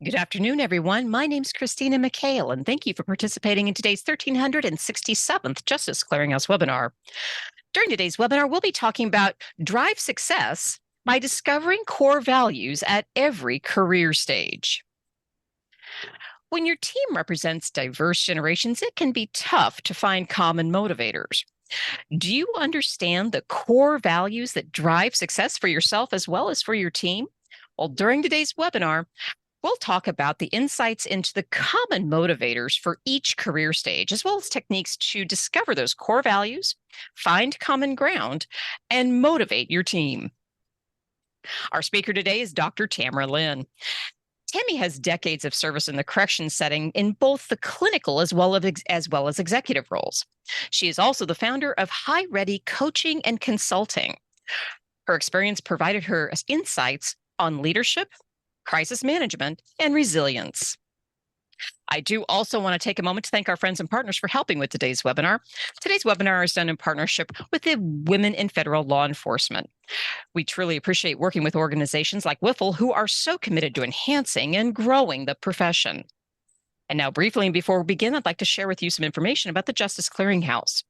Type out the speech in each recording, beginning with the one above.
Good afternoon, everyone. My name's Christina McHale, and thank you for participating in today's 1367th Justice Clearinghouse webinar. During today's webinar, we'll be talking about Drive Success by discovering core values at every career stage. When your team represents diverse generations, it can be tough to find common motivators. Do you understand the core values that drive success for yourself as well as for your team? Well, during today's webinar, we'll talk about the insights into the common motivators for each career stage, as well as techniques to discover those core values, find common ground, and motivate your team. Our speaker today is Dr. Tamara Lyn. Tammy has decades of service in the correction setting in both the clinical as well as executive roles. She is also the founder of High Ready Coaching and Consulting. Her experience provided her insights on leadership, crisis management, and resilience. I do also want to take a moment to thank our friends and partners for helping with today's webinar. Today's webinar is done in partnership with the Women in Federal Law Enforcement. We truly appreciate working with organizations like WIFL who are so committed to enhancing and growing the profession. And now briefly, before we begin, I'd like to share with you some information about the Justice Clearinghouse.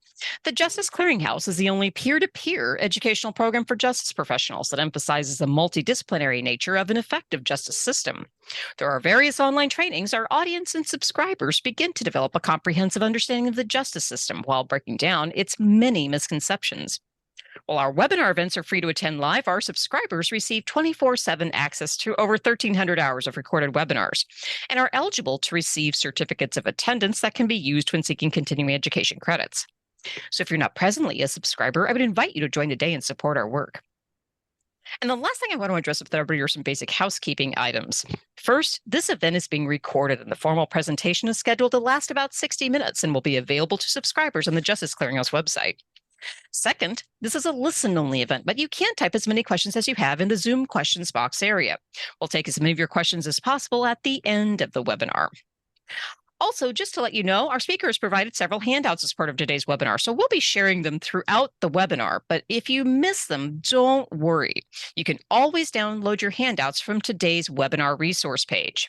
The Justice Clearinghouse is the only peer-to-peer educational program for justice professionals that emphasizes the multidisciplinary nature of an effective justice system. Through our various online trainings, our audience and subscribers begin to develop a comprehensive understanding of the justice system while breaking down its many misconceptions. While our webinar events are free to attend live, our subscribers receive 24/7 access to over 1,300 hours of recorded webinars and are eligible to receive certificates of attendance that can be used when seeking continuing education credits. So if you're not presently a subscriber, I would invite you to join today and support our work. And the last thing I want to address with everybody are some basic housekeeping items. First, this event is being recorded and the formal presentation is scheduled to last about 60 minutes and will be available to subscribers on the Justice Clearinghouse website. Second, this is a listen-only event, but you can type as many questions as you have in the Zoom questions box area. We'll take as many of your questions as possible at the end of the webinar. Also, just to let you know, our speaker has provided several handouts as part of today's webinar, so we'll be sharing them throughout the webinar. But if you miss them, don't worry. You can always download your handouts from today's webinar resource page.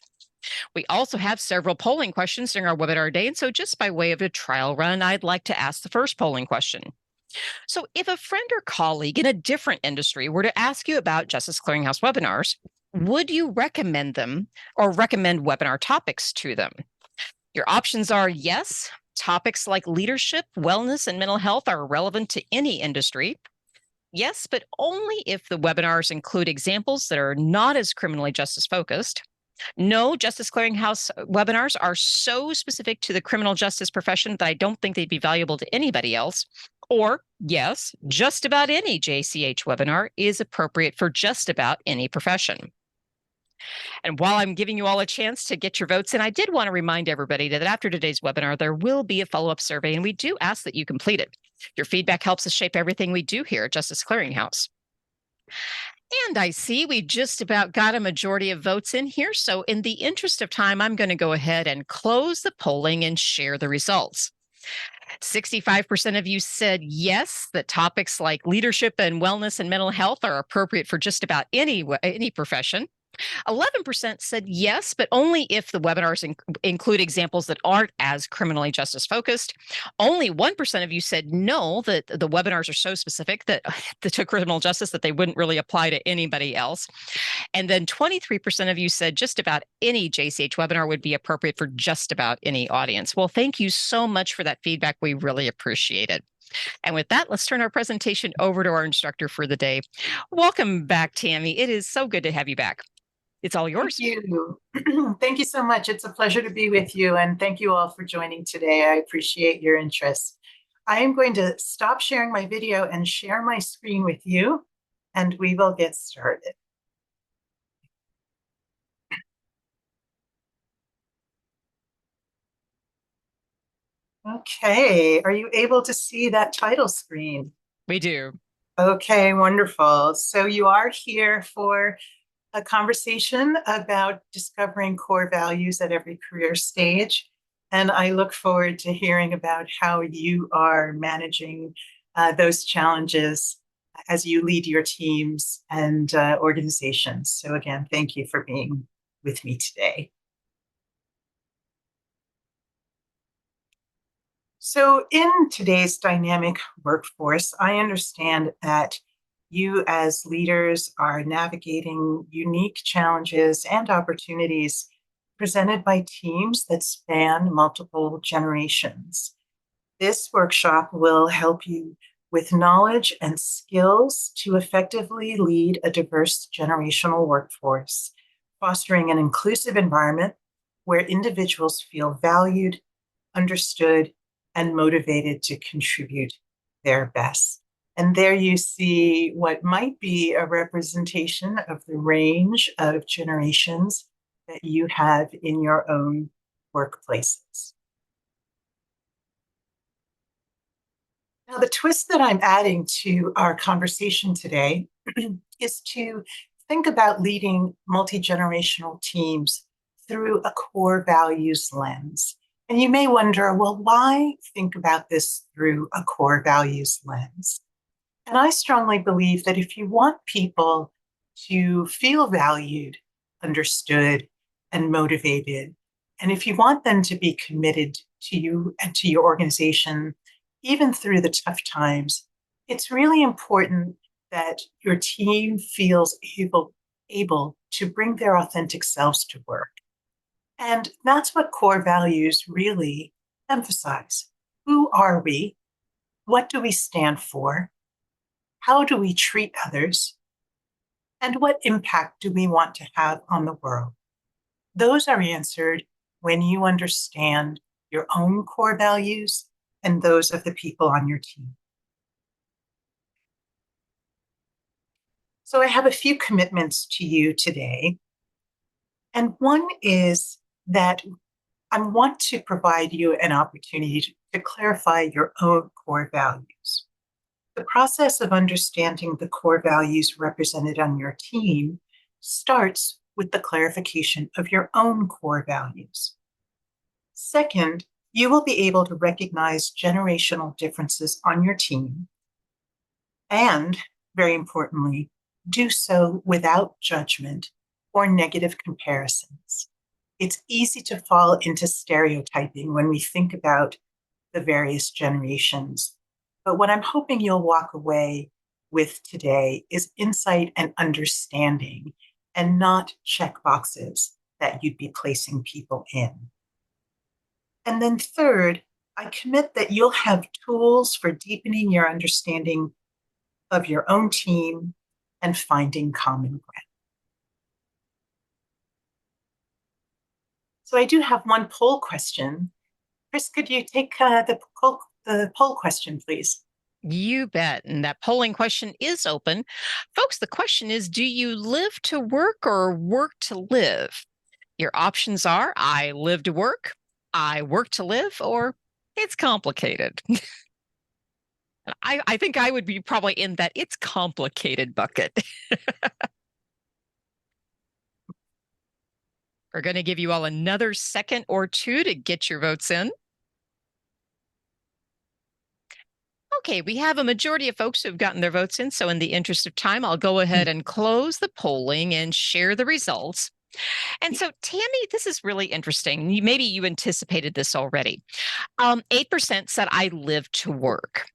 We also have several polling questions during our webinar day, and so just by way of a trial run, I'd like to ask the first polling question. So if a friend or colleague in a different industry were to ask you about Justice Clearinghouse webinars, would you recommend them or recommend webinar topics to them? Your options are yes, topics like leadership, wellness, and mental health are relevant to any industry. Yes, but only if the webinars include examples that are not as criminally justice focused. No, Justice Clearinghouse webinars are so specific to the criminal justice profession that I don't think they'd be valuable to anybody else. Or yes, just about any JCH webinar is appropriate for just about any profession. And while I'm giving you all a chance to get your votes in, I did want to remind everybody that after today's webinar, there will be a follow-up survey, and we do ask that you complete it. Your feedback helps us shape everything we do here at Justice Clearinghouse. And I see we just about got a majority of votes in here. So in the interest of time, I'm going to go ahead and close the polling and share the results. 65% of you said yes, that topics like leadership and wellness and mental health are appropriate for just about any profession. 11% said yes, but only if the webinars include examples that aren't as criminally justice focused. Only 1% of you said no, that the webinars are so specific that to criminal justice that they wouldn't really apply to anybody else. And then 23% of you said just about any JCH webinar would be appropriate for just about any audience. Well, thank you so much for that feedback. We really appreciate it. And with that, let's turn our presentation over to our instructor for the day. Welcome back, Tammy. It is so good to have you back. It's all yours. Thank you. Thank you so much. It's a pleasure to be with you. And thank you all for joining today. I appreciate your interest. I am going to stop sharing my video and share my screen with you, and we will get started. Okay, are you able to see that title screen? We do. Okay, wonderful. So you are here for a conversation about discovering core values at every career stage. And I look forward to hearing about how you are managing those challenges as you lead your teams and organizations. So again, thank you for being with me today. So, in today's dynamic workforce, I understand that you, as leaders, are navigating unique challenges and opportunities presented by teams that span multiple generations. This workshop will help you with knowledge and skills to effectively lead a diverse generational workforce, fostering an inclusive environment where individuals feel valued, understood, and motivated to contribute their best. And there you see what might be a representation of the range of generations that you have in your own workplaces. Now, the twist that I'm adding to our conversation today is to think about leading multi-generational teams through a core values lens. And you may wonder, well, why think about this through a core values lens? And I strongly believe that if you want people to feel valued, understood, and motivated, and if you want them to be committed to you and to your organization, even through the tough times, it's really important that your team feels able to bring their authentic selves to work. And that's what core values really emphasize. Who are we? What do we stand for? How do we treat others? And what impact do we want to have on the world? Those are answered when you understand your own core values and those of the people on your team. So I have a few commitments to you today. And one is that I want to provide you an opportunity to clarify your own core values. The process of understanding the core values represented on your team starts with the clarification of your own core values. Second, you will be able to recognize generational differences on your team and, very importantly, do so without judgment or negative comparisons. It's easy to fall into stereotyping when we think about the various generations. But what I'm hoping you'll walk away with today is insight and understanding, and not check boxes that you'd be placing people in. And then third, I commit that you'll have tools for deepening your understanding of your own team and finding common ground. So I do have one poll question. Chris, could you take the poll question, please? You bet. And that polling question is open. Folks, the question is, do you live to work or work to live? Your options are I live to work, I work to live, or it's complicated. I think I would be probably in that it's complicated bucket. We're going to give you all another second or two to get your votes in. Okay, we have a majority of folks who've gotten their votes in. So in the interest of time, I'll go ahead and close the polling and share the results. And so, Tammy, this is really interesting. Maybe you anticipated this already. 8% said I live to work.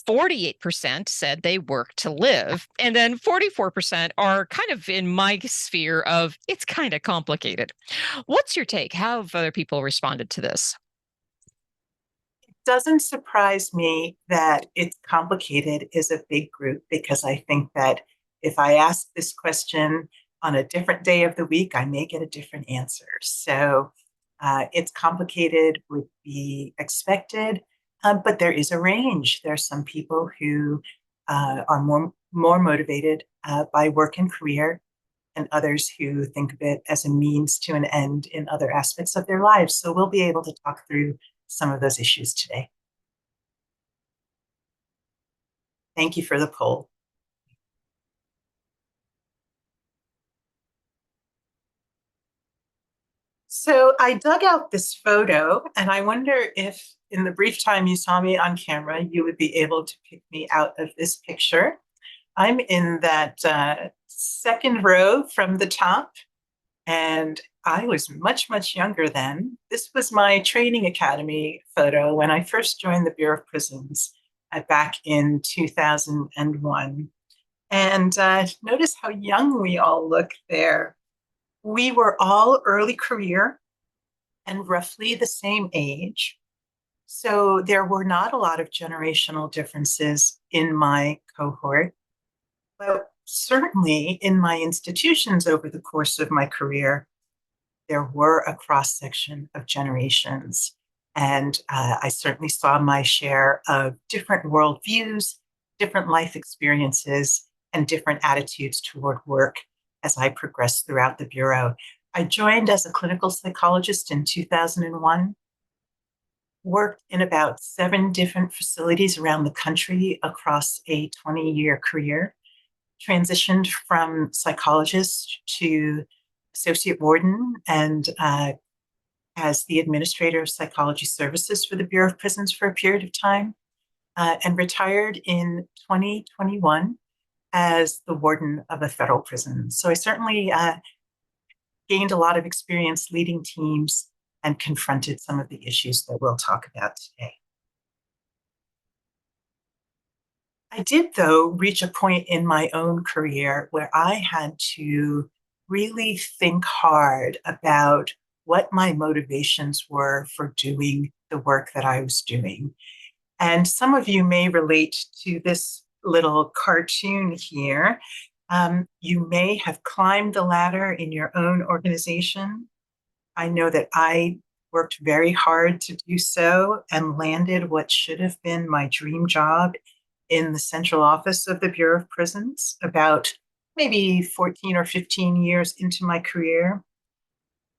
48% said they work to live. And then 44% are kind of in my sphere of it's kind of complicated. What's your take? How have other people responded to this? It doesn't surprise me that it's complicated is a big group, because I think that if I ask this question on a different day of the week, I may get a different answer. So it's complicated would be expected. But there is a range. There are some people who are more motivated by work and career, and others who think of it as a means to an end in other aspects of their lives. So we'll be able to talk through some of those issues today. Thank you for the poll. So I dug out this photo, and I wonder if in the brief time you saw me on camera, you would be able to pick me out of this picture. I'm in that second row from the top. And I was much, much younger then. This was my training academy photo when I first joined the Bureau of Prisons back in 2001. And notice how young we all look there. We were all early career and roughly the same age. So there were not a lot of generational differences in my cohort, but certainly in my institutions over the course of my career, there were a cross section of generations. And I certainly saw my share of different worldviews, different life experiences, and different attitudes toward work as I progressed throughout the Bureau. I joined as a clinical psychologist in 2001, worked in about 7 different facilities around the country across a 20-year career, transitioned from psychologist to associate warden and as the administrator of psychology services for the Bureau of Prisons for a period of time, and retired in 2021 as the warden of a federal prison. So I certainly gained a lot of experience leading teams and confronted some of the issues that we'll talk about today. I did, though, reach a point in my own career where I had to really think hard about what my motivations were for doing the work that I was doing. And some of you may relate to this little cartoon here. You may have climbed the ladder in your own organization. I know that I worked very hard to do so and landed what should have been my dream job in the central office of the Bureau of Prisons about maybe 14 or 15 years into my career.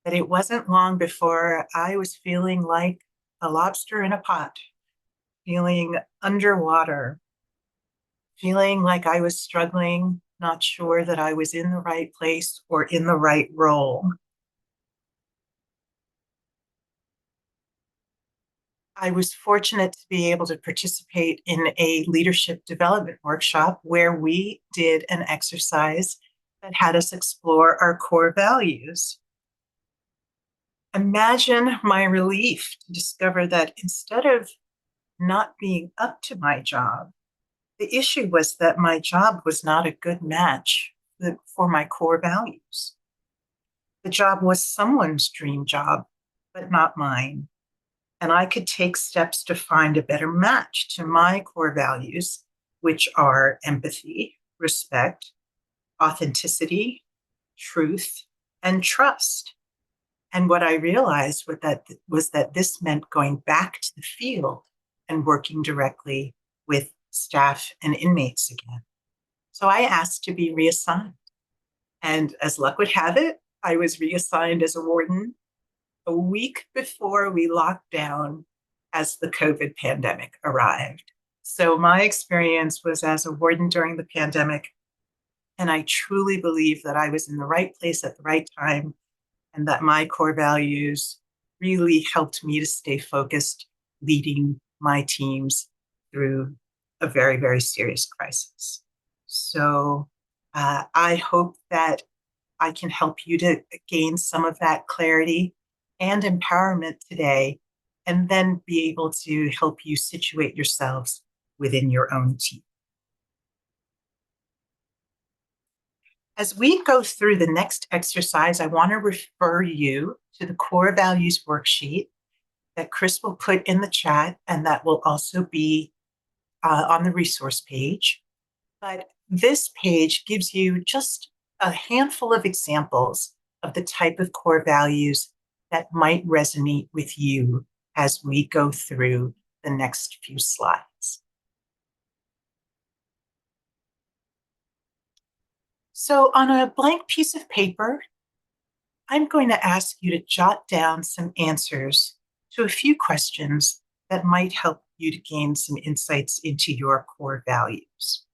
But it wasn't long before I was feeling like a lobster in a pot, feeling underwater, feeling like I was struggling, not sure that I was in the right place or in the right role. I was fortunate to be able to participate in a leadership development workshop where we did an exercise that had us explore our core values. Imagine my relief to discover that instead of not being up to my job, the issue was that my job was not a good match for my core values. The job was someone's dream job, but not mine. And I could take steps to find a better match to my core values, which are empathy, respect, authenticity, truth, and trust. And what I realized was that this meant going back to the field and working directly with staff and inmates again. So I asked to be reassigned. And as luck would have it, I was reassigned as a warden a week before we locked down as the COVID pandemic arrived. So my experience was as a warden during the pandemic, and I truly believe that I was in the right place at the right time and that my core values really helped me to stay focused, leading my teams through a very, very serious crisis. So I hope that I can help you to gain some of that clarity and empowerment today, and then be able to help you situate yourselves within your own team. As we go through the next exercise, I want to refer you to the core values worksheet that Chris will put in the chat, and that will also be on the resource page. But this page gives you just a handful of examples of the type of core values that might resonate with you as we go through the next few slides. So on a blank piece of paper, I'm going to ask you to jot down some answers to a few questions that might help you to gain some insights into your core values.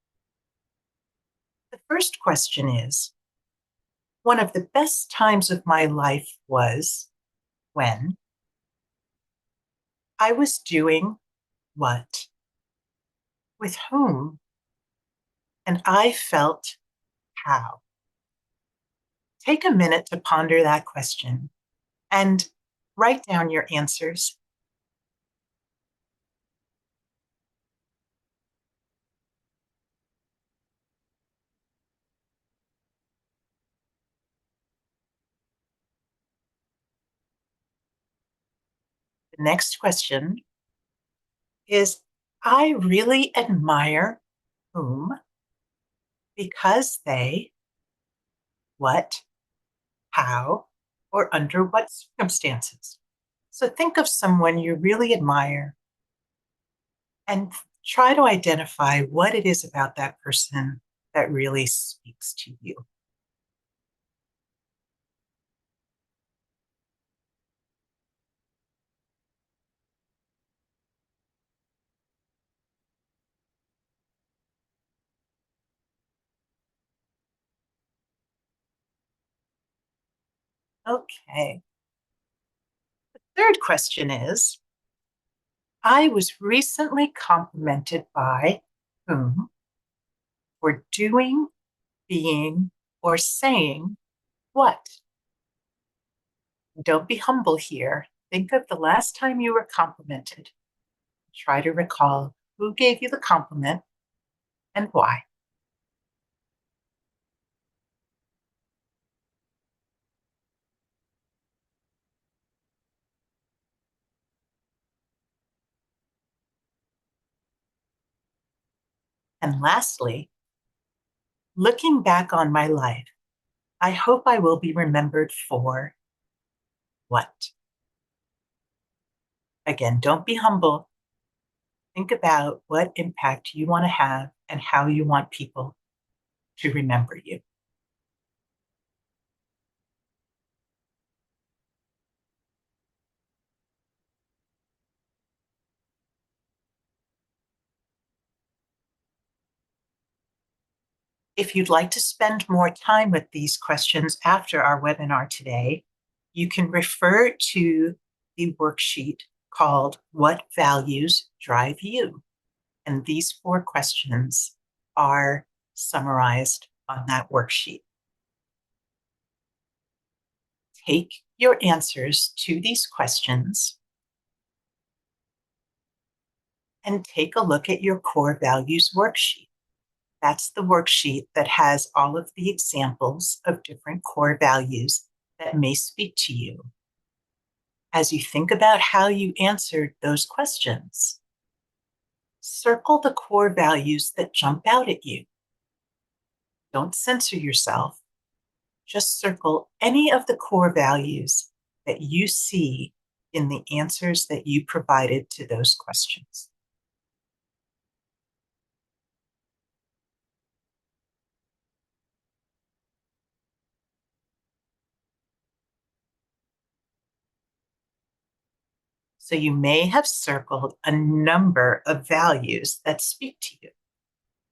The first question is, one of the best times of my life was when I was doing what, with whom, and I felt how. take a minute to ponder that question and write down your answers. The next question is, I really admire whom because they, what, how, or under what circumstances. So think of someone you really admire and try to identify what it is about that person that really speaks to you. Okay. The third question is, I was recently complimented by whom for doing, being, or saying what? Don't be humble here. Think of the last time you were complimented. Try to recall who gave you the compliment and why. And lastly, looking back on my life, I hope I will be remembered for what? Again, don't be humble. Think about what impact you want to have and how you want people to remember you. If you'd like to spend more time with these questions after our webinar today, you can refer to the worksheet called What Values Drive You? And these 4 questions are summarized on that worksheet. Take your answers to these questions and take a look at your core values worksheet. That's the worksheet that has all of the examples of different core values that may speak to you. As you think about how you answered those questions, circle the core values that jump out at you. Don't censor yourself. Just circle any of the core values that you see in the answers that you provided to those questions. So you may have circled a number of values that speak to you,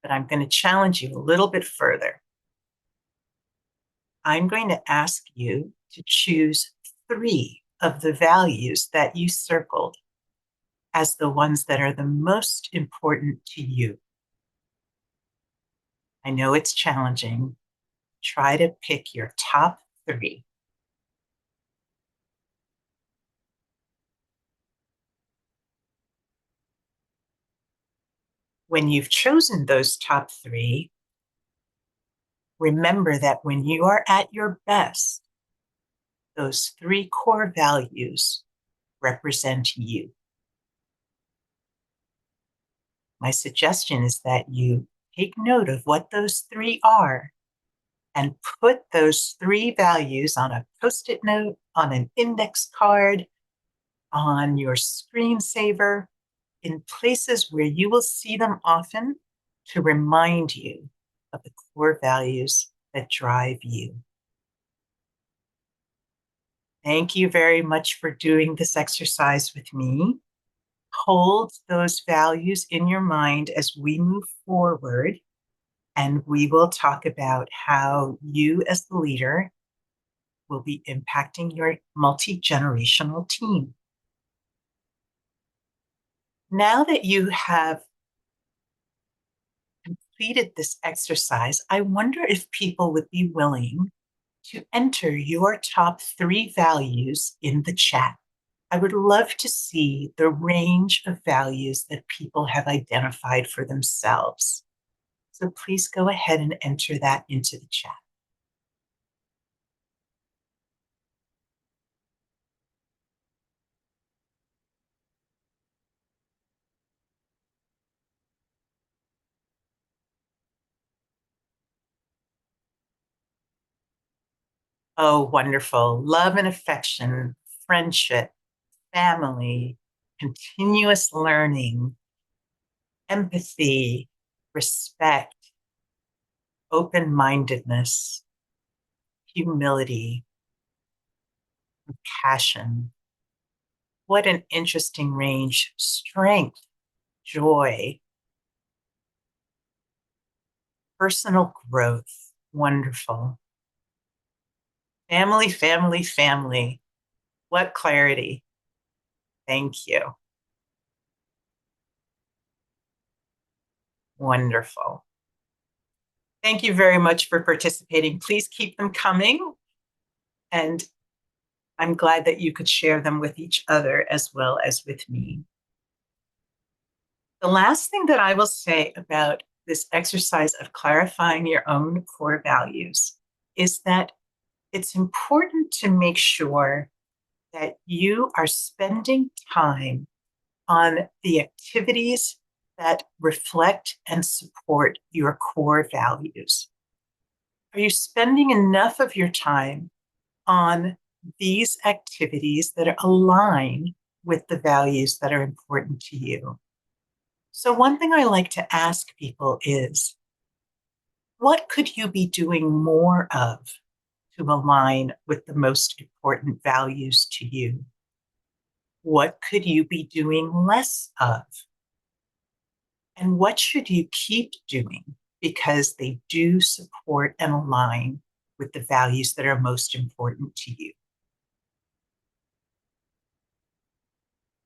but I'm going to challenge you a little bit further. I'm going to ask you to choose 3 of the values that you circled as the ones that are the most important to you. I know it's challenging. Try to pick your top 3. When you've chosen those top 3, remember that when you are at your best, those 3 core values represent you. My suggestion is that you take note of what those 3 are and put those 3 values on a Post-it note, on an index card, on your screensaver, in places where you will see them often to remind you of the core values that drive you. Thank you very much for doing this exercise with me. Hold those values in your mind as we move forward, and we will talk about how you as the leader will be impacting your multi-generational team. Now that you have completed this exercise, I wonder if people would be willing to enter your top 3 values in the chat. I would love to see the range of values that people have identified for themselves. So please go ahead and enter that into the chat. Oh, wonderful. Love and affection, friendship, family, continuous learning, empathy, respect, open-mindedness, humility, compassion. What an interesting range. Strength, joy, personal growth. Wonderful. Family, family, family. What clarity. Thank you. Wonderful. Thank you very much for participating. Please keep them coming. And I'm glad that you could share them with each other as well as with me. The last thing that I will say about this exercise of clarifying your own core values is that it's important to make sure that you are spending time on the activities that reflect and support your core values. Are you spending enough of your time on these activities that align with the values that are important to you? So one thing I like to ask people is, what could you be doing more of to align with the most important values to you? What could you be doing less of? And what should you keep doing because they do support and align with the values that are most important to you?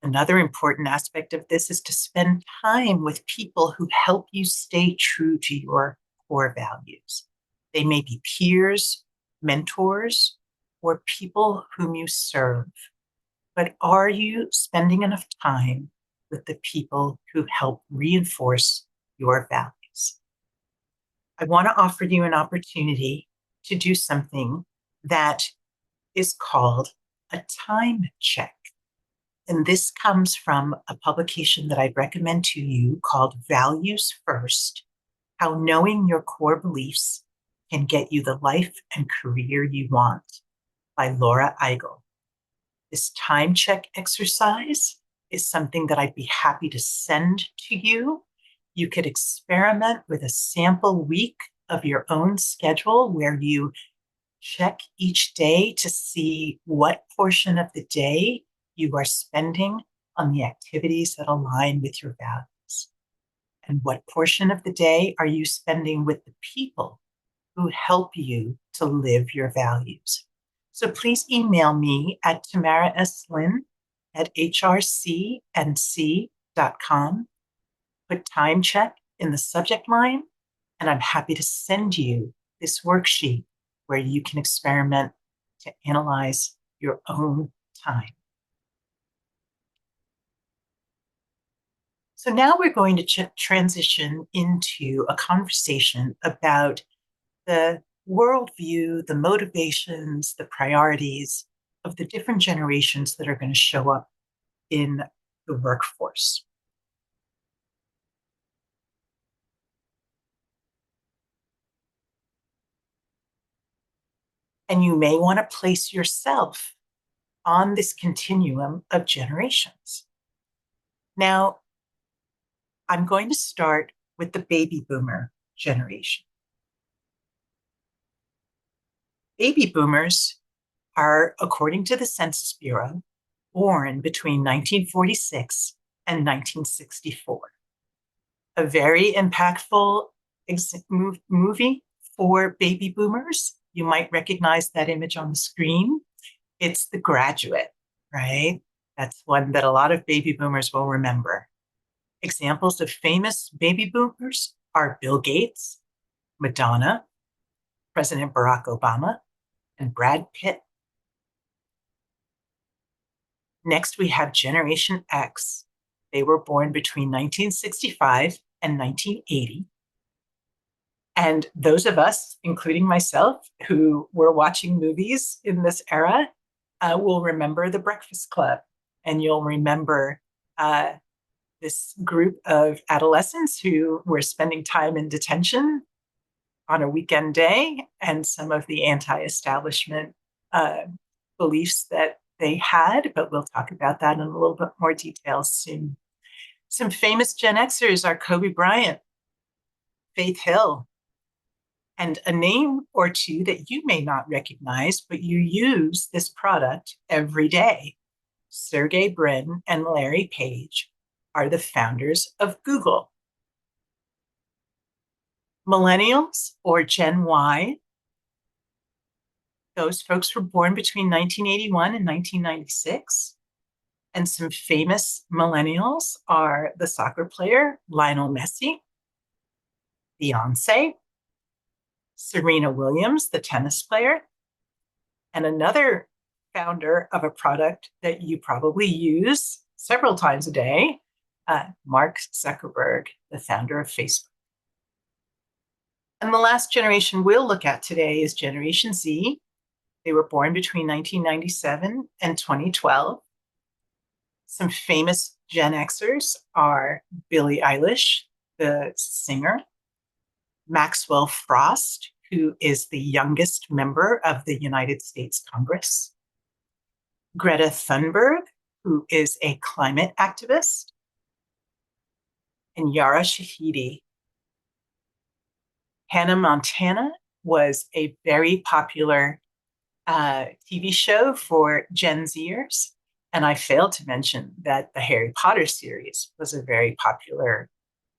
Another important aspect of this is to spend time with people who help you stay true to your core values. They may be peers, mentors, or people whom you serve. But are you spending enough time with the people who help reinforce your values? I want to offer you an opportunity to do something that is called a time check. And this comes from a publication that I'd recommend to you called Values First: How Knowing Your Core Beliefs Can Get You the Life and Career You Want, by Laura Eigel. This time check exercise is something that I'd be happy to send to you. You could experiment with a sample week of your own schedule where you check each day to see what portion of the day you are spending on the activities that align with your values. And what portion of the day are you spending with the people who help you to live your values? So please email me at tamaralyn@hrcnc.com. Put time check in the subject line, and I'm happy to send you this worksheet where you can experiment to analyze your own time. So now we're going to transition into a conversation about the worldview, the motivations, the priorities of the different generations that are going to show up in the workforce. And you may want to place yourself on this continuum of generations. Now, I'm going to start with the baby boomer generation. Baby boomers are, according to the Census Bureau, born between 1946 and 1964. A very impactful movie for baby boomers. You might recognize that image on the screen. It's The Graduate, right? That's one that a lot of baby boomers will remember. Examples of famous baby boomers are Bill Gates, Madonna, President Barack Obama, and Brad Pitt. Next, we have Generation X. They were born between 1965 and 1980. And those of us, including myself, who were watching movies in this era, will remember The Breakfast Club. And you'll remember this group of adolescents who were spending time in detention on a weekend day, and some of the anti-establishment beliefs that they had, but we'll talk about that in a little bit more detail soon. Some famous Gen Xers are Kobe Bryant, Faith Hill, and a name or two that you may not recognize, but you use this product every day. Sergey Brin and Larry Page are the founders of Google. Millennials, or Gen Y, those folks were born between 1981 and 1996. And some famous millennials are the soccer player Lionel Messi, Beyonce, Serena Williams, the tennis player, and another founder of a product that you probably use several times a day, Mark Zuckerberg, the founder of Facebook. And the last generation we'll look at today is Generation Z. They were born between 1997 and 2012. Some famous Gen Xers are Billie Eilish, the singer, Maxwell Frost, who is the youngest member of the United States Congress, Greta Thunberg, who is a climate activist, and Yara Shahidi. Hannah Montana was a very popular TV show for Gen Zers. And I failed to mention that the Harry Potter series was a very popular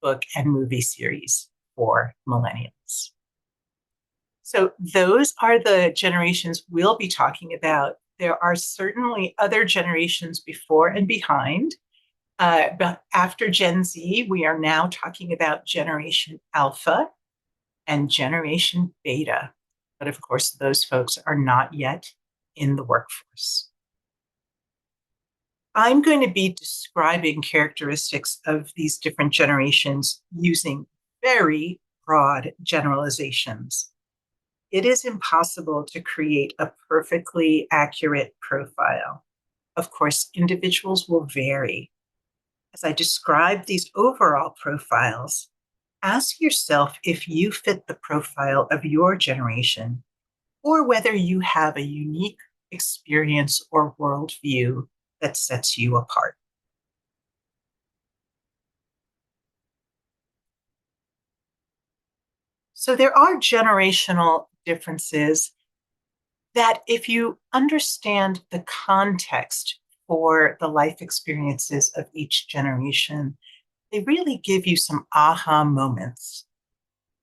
book and movie series for millennials. So those are the generations we'll be talking about. There are certainly other generations before and behind. But after Gen Z, we are now talking about Generation Alpha and Generation Beta. But of course, those folks are not yet in the workforce. I'm going to be describing characteristics of these different generations using very broad generalizations. It is impossible to create a perfectly accurate profile. Of course, individuals will vary. As I describe these overall profiles, ask yourself if you fit the profile of your generation, or whether you have a unique experience or worldview that sets you apart. So there are generational differences that, if you understand the context for the life experiences of each generation, they really give you some aha moments.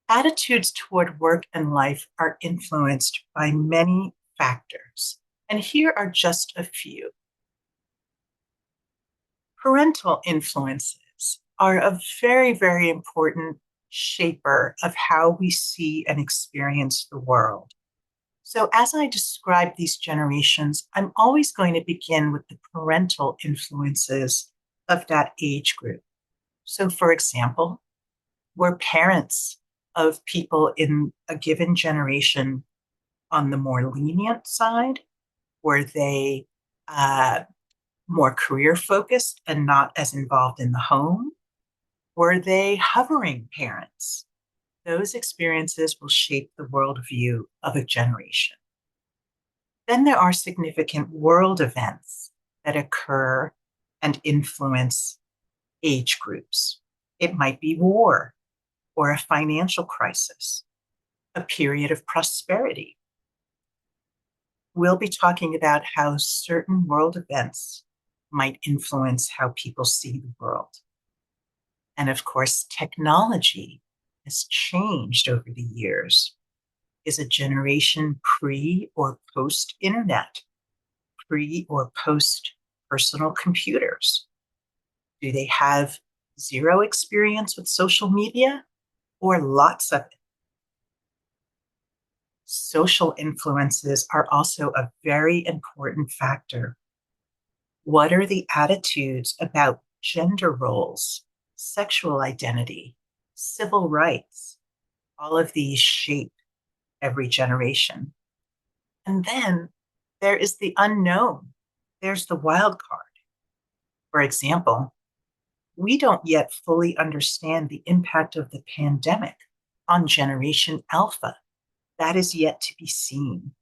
Attitudes toward work and life are influenced by many factors, and here are just a few. Parental influences are a very, very important shaper of how we see and experience the world. So as I describe these generations, I'm always going to begin with the parental influences of that age group. So for example, were parents of people in a given generation on the more lenient side? Were they more career focused and not as involved in the home? Were they hovering parents? Those experiences will shape the worldview of a generation. Then there are significant world events that occur and influence age groups. It might be war or a financial crisis, a period of prosperity. We'll be talking about how certain world events might influence how people see the world. And of course, technology has changed over the years. Is a generation pre or post internet, pre or post personal computers? Do they have zero experience with social media or lots of it? Social influences are also a very important factor. What are the attitudes about gender roles, sexual identity, civil rights? All of these shape every generation. And then there is the unknown. There's the wild card. For example, we don't yet fully understand the impact of the pandemic on Generation Alpha. That is yet to be seen.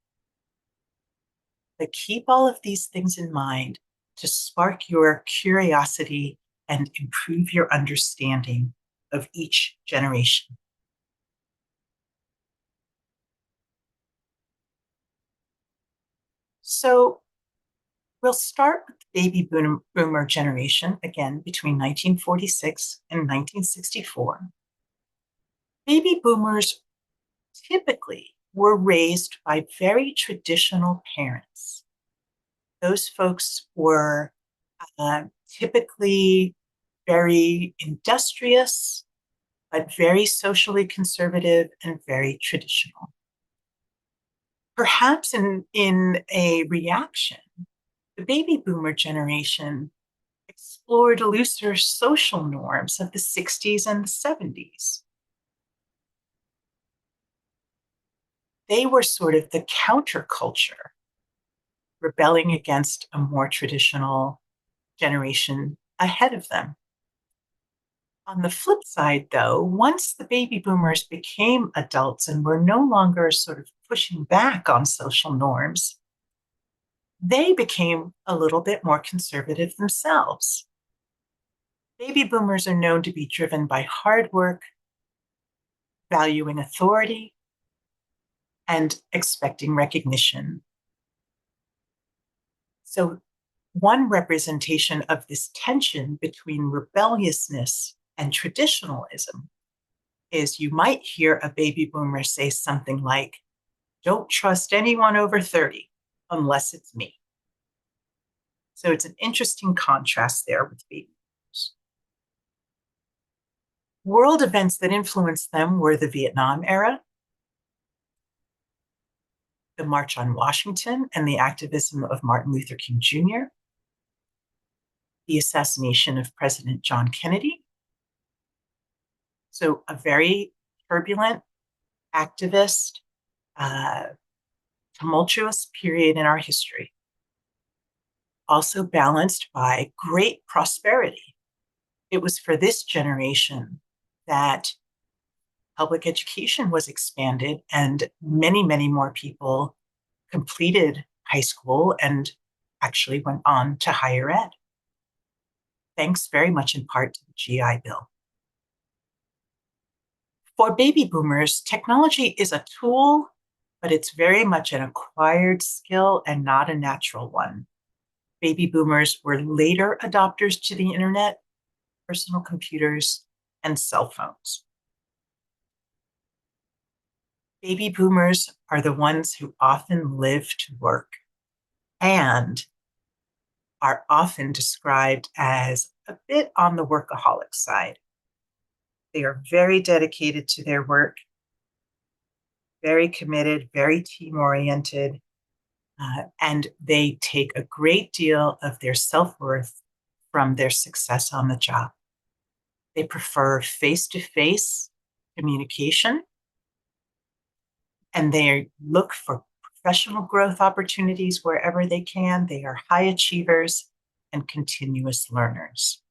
But keep all of these things in mind to spark your curiosity and improve your understanding of each generation. So we'll start with the baby boomer generation, again, between 1946 and 1964. Baby boomers typically were raised by very traditional parents. Those folks were typically very industrious, but very socially conservative and very traditional. Perhaps in a reaction, the baby boomer generation explored looser social norms of the 60s and the 70s. They were sort of the counterculture, rebelling against a more traditional generation ahead of them. On the flip side, though, once the baby boomers became adults and were no longer sort of pushing back on social norms, they became a little bit more conservative themselves. Baby boomers are known to be driven by hard work, valuing authority, and expecting recognition. So, one representation of this tension between rebelliousness and traditionalism is you might hear a baby boomer say something like, "Don't trust anyone over 30 unless it's me." So it's an interesting contrast there with baby boomers. World events that influenced them were the Vietnam era, the March on Washington and the activism of Martin Luther King Jr., the assassination of President John Kennedy. So a very turbulent, activist, uh, tumultuous period in our history. Also balanced by great prosperity. It was for this generation that public education was expanded and many, many more people completed high school and actually went on to higher ed. Thanks very much in part to the GI Bill. For baby boomers, technology is a tool, but it's very much an acquired skill and not a natural one. Baby boomers were later adopters to the internet, personal computers, and cell phones. Baby boomers are the ones who often live to work and are often described as a bit on the workaholic side. They are very dedicated to their work, very committed, very team-oriented, and they take a great deal of their self-worth from their success on the job. They prefer face-to-face communication, and they look for professional growth opportunities wherever they can. They are high achievers and continuous learners.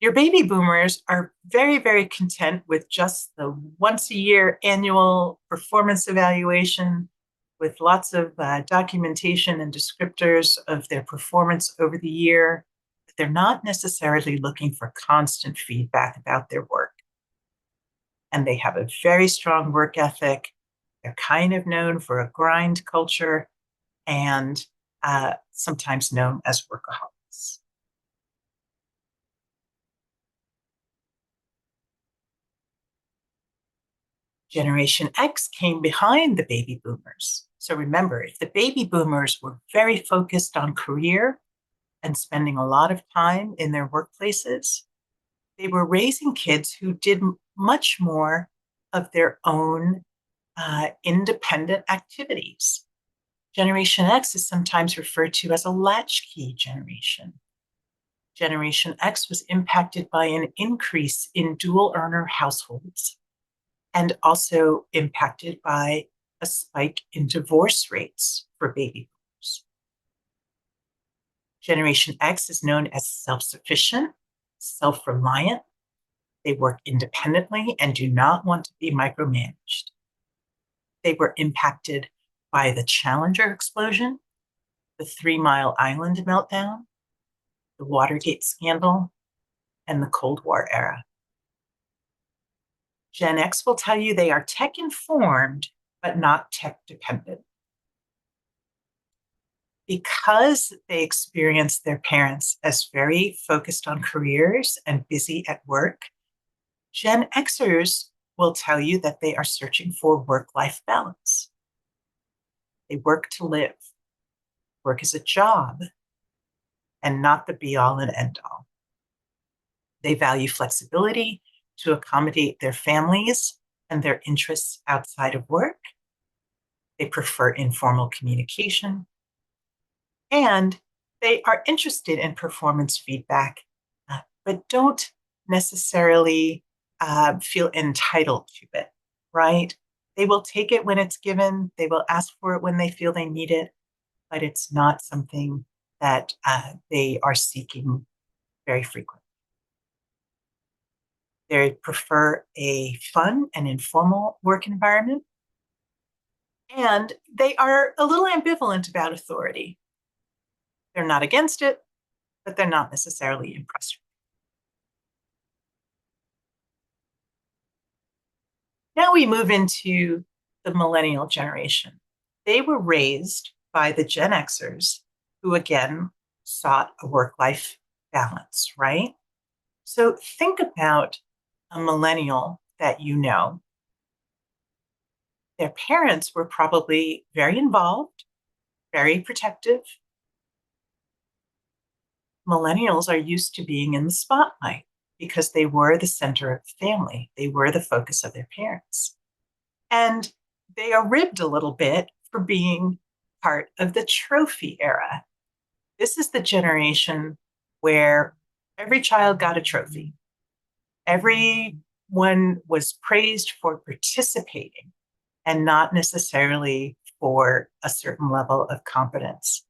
Your baby boomers are very, very content with just the once a year annual performance evaluation with lots of documentation and descriptors of their performance over the year. They're not necessarily looking for constant feedback about their work. And they have a very strong work ethic. They're kind of known for a grind culture and sometimes known as workaholics. Generation X came behind the baby boomers. So remember, if the baby boomers were very focused on career and spending a lot of time in their workplaces, they were raising kids who did much more of their own independent activities. Generation X is sometimes referred to as a latchkey generation. Generation X was impacted by an increase in dual earner households and also impacted by a spike in divorce rates for baby boomers. Generation X is known as self-sufficient, self-reliant. They work independently and do not want to be micromanaged. They were impacted by the Challenger explosion, the 3 Mile Island meltdown, the Watergate scandal, and the Cold War era. Gen X will tell you they are tech informed, but not tech dependent. Because they experience their parents as very focused on careers and busy at work, Gen Xers will tell you that they are searching for work-life balance. They work to live. Work is a job and not the be-all and end-all. They value flexibility to accommodate their families and their interests outside of work. They prefer informal communication. And they are interested in performance feedback, but don't necessarily feel entitled to it, right? They will take it when it's given. They will ask for it when they feel they need it, but it's not something that they are seeking very frequently. They prefer a fun and informal work environment, and they are a little ambivalent about authority. They're not against it, but they're not necessarily impressed. Now we move into the millennial generation. They were raised by the Gen Xers, who again sought a work-life balance, right? So think about a millennial that you know. Their parents were probably very involved, very protective. Millennials are used to being in the spotlight because they were the center of the family. They were the focus of their parents. And they are ribbed a little bit for being part of the trophy era. This is the generation where every child got a trophy. Everyone was praised for participating and not necessarily for a certain level of competence.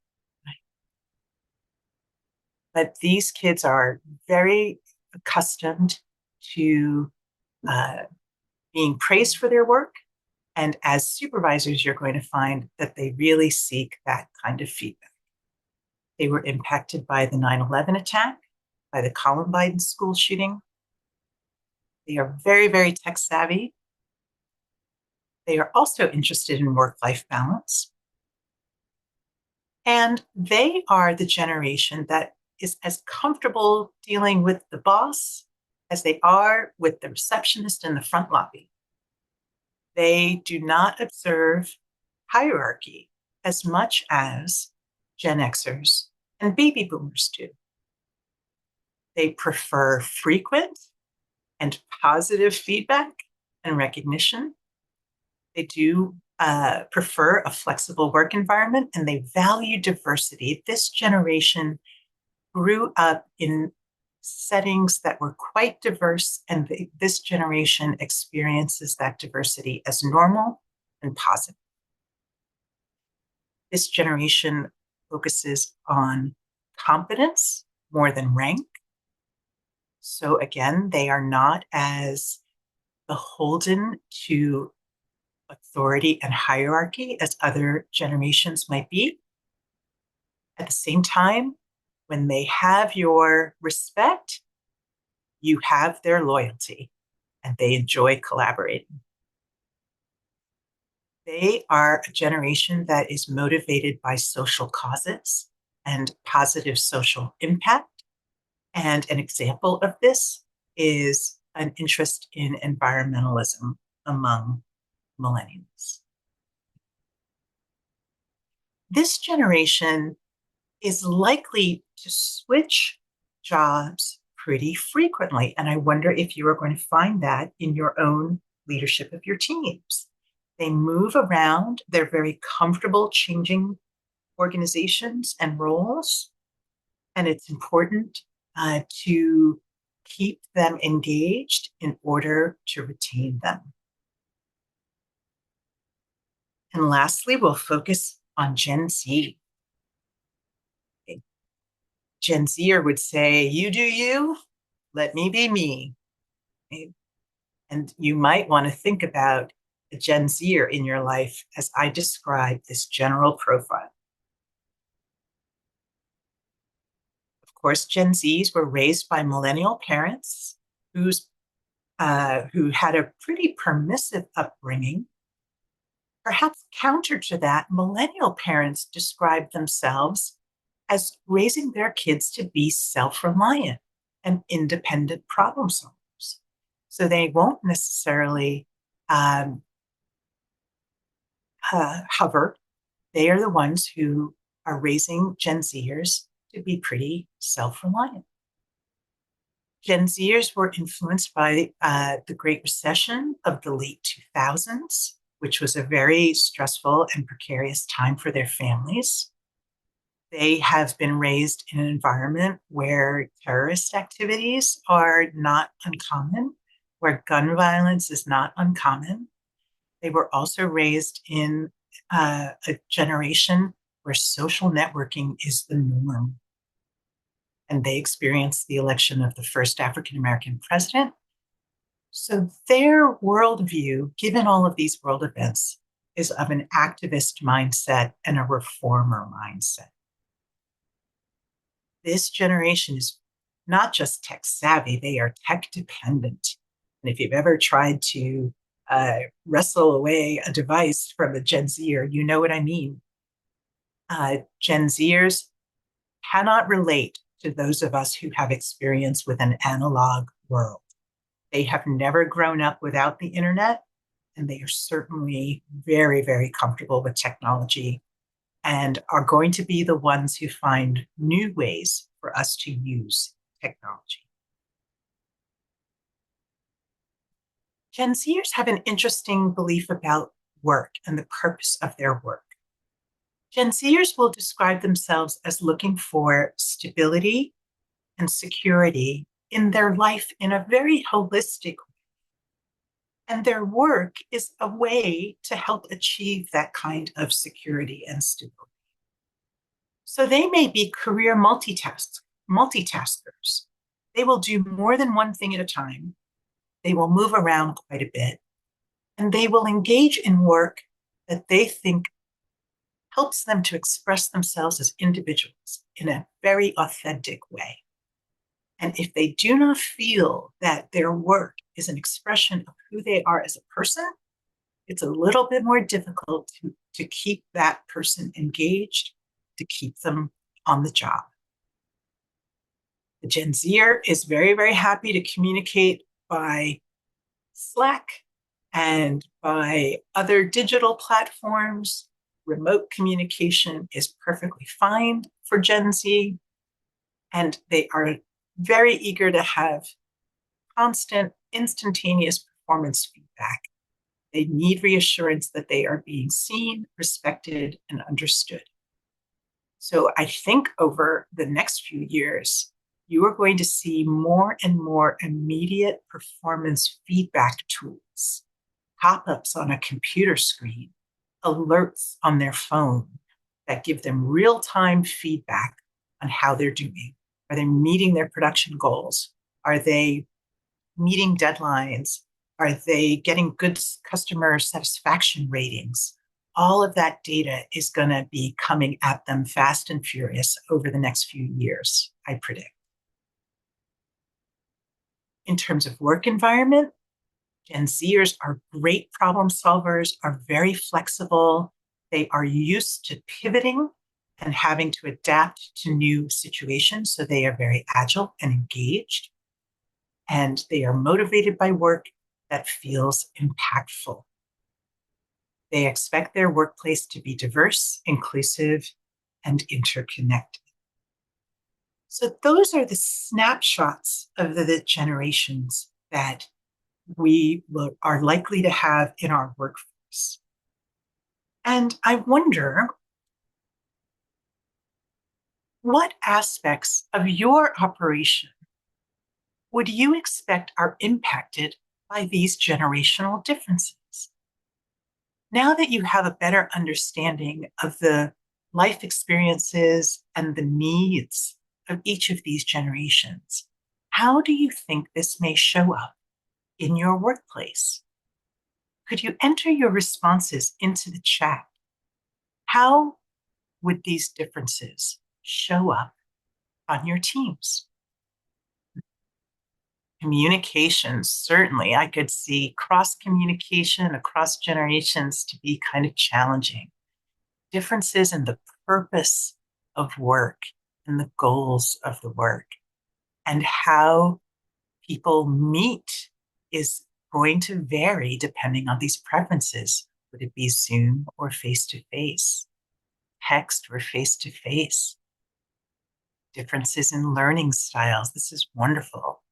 But these kids are very accustomed to being praised for their work. And as supervisors, you're going to find that they really seek that kind of feedback. They were impacted by the 9/11 attack, by the Columbine school shooting. They are very, very tech savvy. They are also interested in work-life balance. And they are the generation that is as comfortable dealing with the boss as they are with the receptionist in the front lobby. They do not observe hierarchy as much as Gen Xers and baby boomers do. They prefer frequent and positive feedback and recognition. They do prefer a flexible work environment, and they value diversity. This generation grew up in settings that were quite diverse, and this generation experiences that diversity as normal and positive. This generation focuses on competence more than rank. So again, they are not as beholden to authority and hierarchy as other generations might be. At the same time, when they have your respect, you have their loyalty, and they enjoy collaborating. They are a generation that is motivated by social causes and positive social impact. And an example of this is an interest in environmentalism among millennials. This generation is likely to switch jobs pretty frequently. And I wonder if you are going to find that in your own leadership of your teams. They move around. They're very comfortable changing organizations and roles. And it's important to keep them engaged in order to retain them. And lastly, we'll focus on Gen Z. Gen Zer would say, you do you, let me be me. And you might want to think about a Gen Zer in your life as I describe this general profile. Of course, Gen Zs were raised by millennial parents who had a pretty permissive upbringing. Perhaps counter to that, millennial parents describe themselves as raising their kids to be self-reliant and independent problem solvers. So they won't necessarily hover. They are the ones who are raising Gen Zers to be pretty self-reliant. Gen Zers were influenced by the Great Recession of the late 2000s, which was a very stressful and precarious time for their families. They have been raised in an environment where terrorist activities are not uncommon, where gun violence is not uncommon. They were also raised in a generation where social networking is the norm. And they experienced the election of the first African-American president. So their worldview, given all of these world events, is of an activist mindset and a reformer mindset. This generation is not just tech savvy, they are tech dependent. And if you've ever tried to wrestle away a device from a Gen Zer, you know what I mean. Gen Zers cannot relate to those of us who have experience with an analog world. They have never grown up without the internet, and they are certainly very, very comfortable with technology and are going to be the ones who find new ways for us to use technology. Gen Zers have an interesting belief about work and the purpose of their work. Gen Zers will describe themselves as looking for stability and security in their life in a very holistic way. And their work is a way to help achieve that kind of security and stability. So they may be career multitaskers. They will do more than one thing at a time. They will move around quite a bit, and they will engage in work that they think helps them to express themselves as individuals in a very authentic way. And if they do not feel that their work is an expression of who they are as a person, it's a little bit more difficult to keep that person engaged, to keep them on the job. The Gen Zer is very, very happy to communicate by Slack and by other digital platforms. Remote communication is perfectly fine for Gen Z, and they are very eager to have constant, instantaneous performance feedback. They need reassurance that they are being seen, respected, and understood. So I think over the next few years, you are going to see more and more immediate performance feedback tools, pop-ups on a computer screen, alerts on their phone that give them real-time feedback on how they're doing. Are they meeting their production goals? Are they meeting deadlines? Are they getting good customer satisfaction ratings? All of that data is going to be coming at them fast and furious over the next few years, I predict. In terms of work environment, Gen Zers are great problem solvers, are very flexible. They are used to pivoting and having to adapt to new situations. So they are very agile and engaged. And they are motivated by work that feels impactful. They expect their workplace to be diverse, inclusive, and interconnected. So those are the snapshots of the generations that we are likely to have in our workforce. And I wonder what aspects of your operation would you expect are impacted by these generational differences? Now that you have a better understanding of the life experiences and the needs of each of these generations, how do you think this may show up in your workplace? Could you enter your responses into the chat? How would these differences show up on your teams? Communication, certainly. I could see cross communication across generations to be kind of challenging. Differences in the purpose of work and the goals of the work and how people meet is going to vary depending on these preferences. Would it be Zoom or face to face, text or face to face? Differences in learning styles. This is wonderful.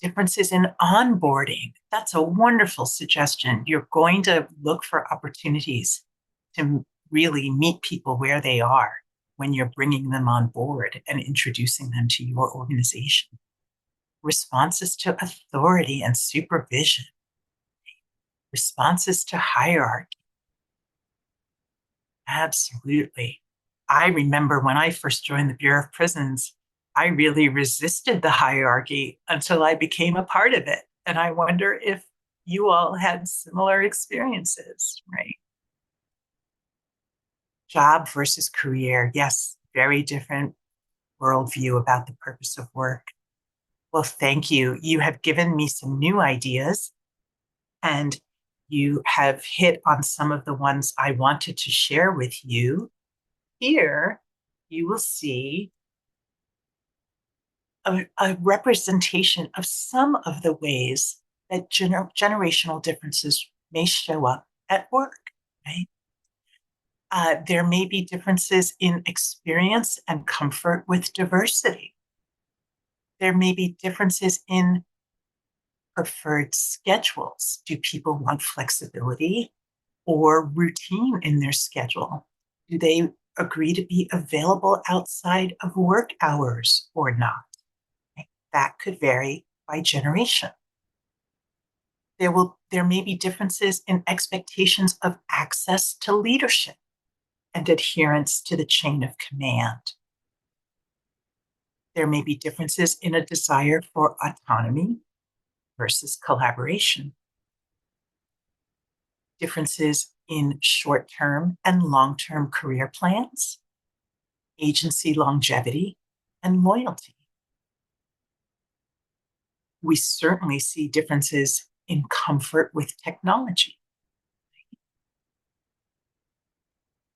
Differences in onboarding. That's a wonderful suggestion. You're going to look for opportunities to really meet people where they are when you're bringing them on board and introducing them to your organization. Responses to authority and supervision. Responses to hierarchy. Absolutely. I remember when I first joined the Bureau of Prisons, I really resisted the hierarchy until I became a part of it. And I wonder if you all had similar experiences, right? Job versus career. Yes, very different worldview about the purpose of work. Well, thank you. You have given me some new ideas, and you have hit on some of the ones I wanted to share with you. Here, you will see a representation of some of the ways that generational differences may show up at work, right? There may be differences in experience and comfort with diversity. There may be differences in preferred schedules. Do people want flexibility or routine in their schedule? Do they agree to be available outside of work hours or not? That could vary by generation. There may be differences in expectations of access to leadership and adherence to the chain of command. There may be differences in a desire for autonomy versus collaboration. Differences in short-term and long-term career plans, agency longevity, and loyalty. We certainly see differences in comfort with technology.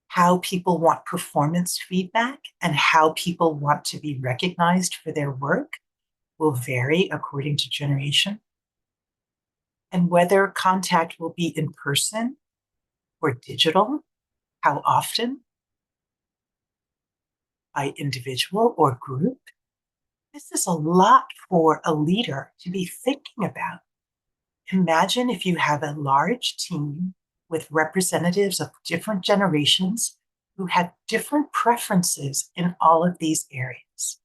How people want performance feedback and how people want to be recognized for their work will vary according to generation. And whether contact will be in person or digital, how often, by individual or group. This is a lot for a leader to be thinking about. Imagine if you have a large team with representatives of different generations who have different preferences in all of these areas.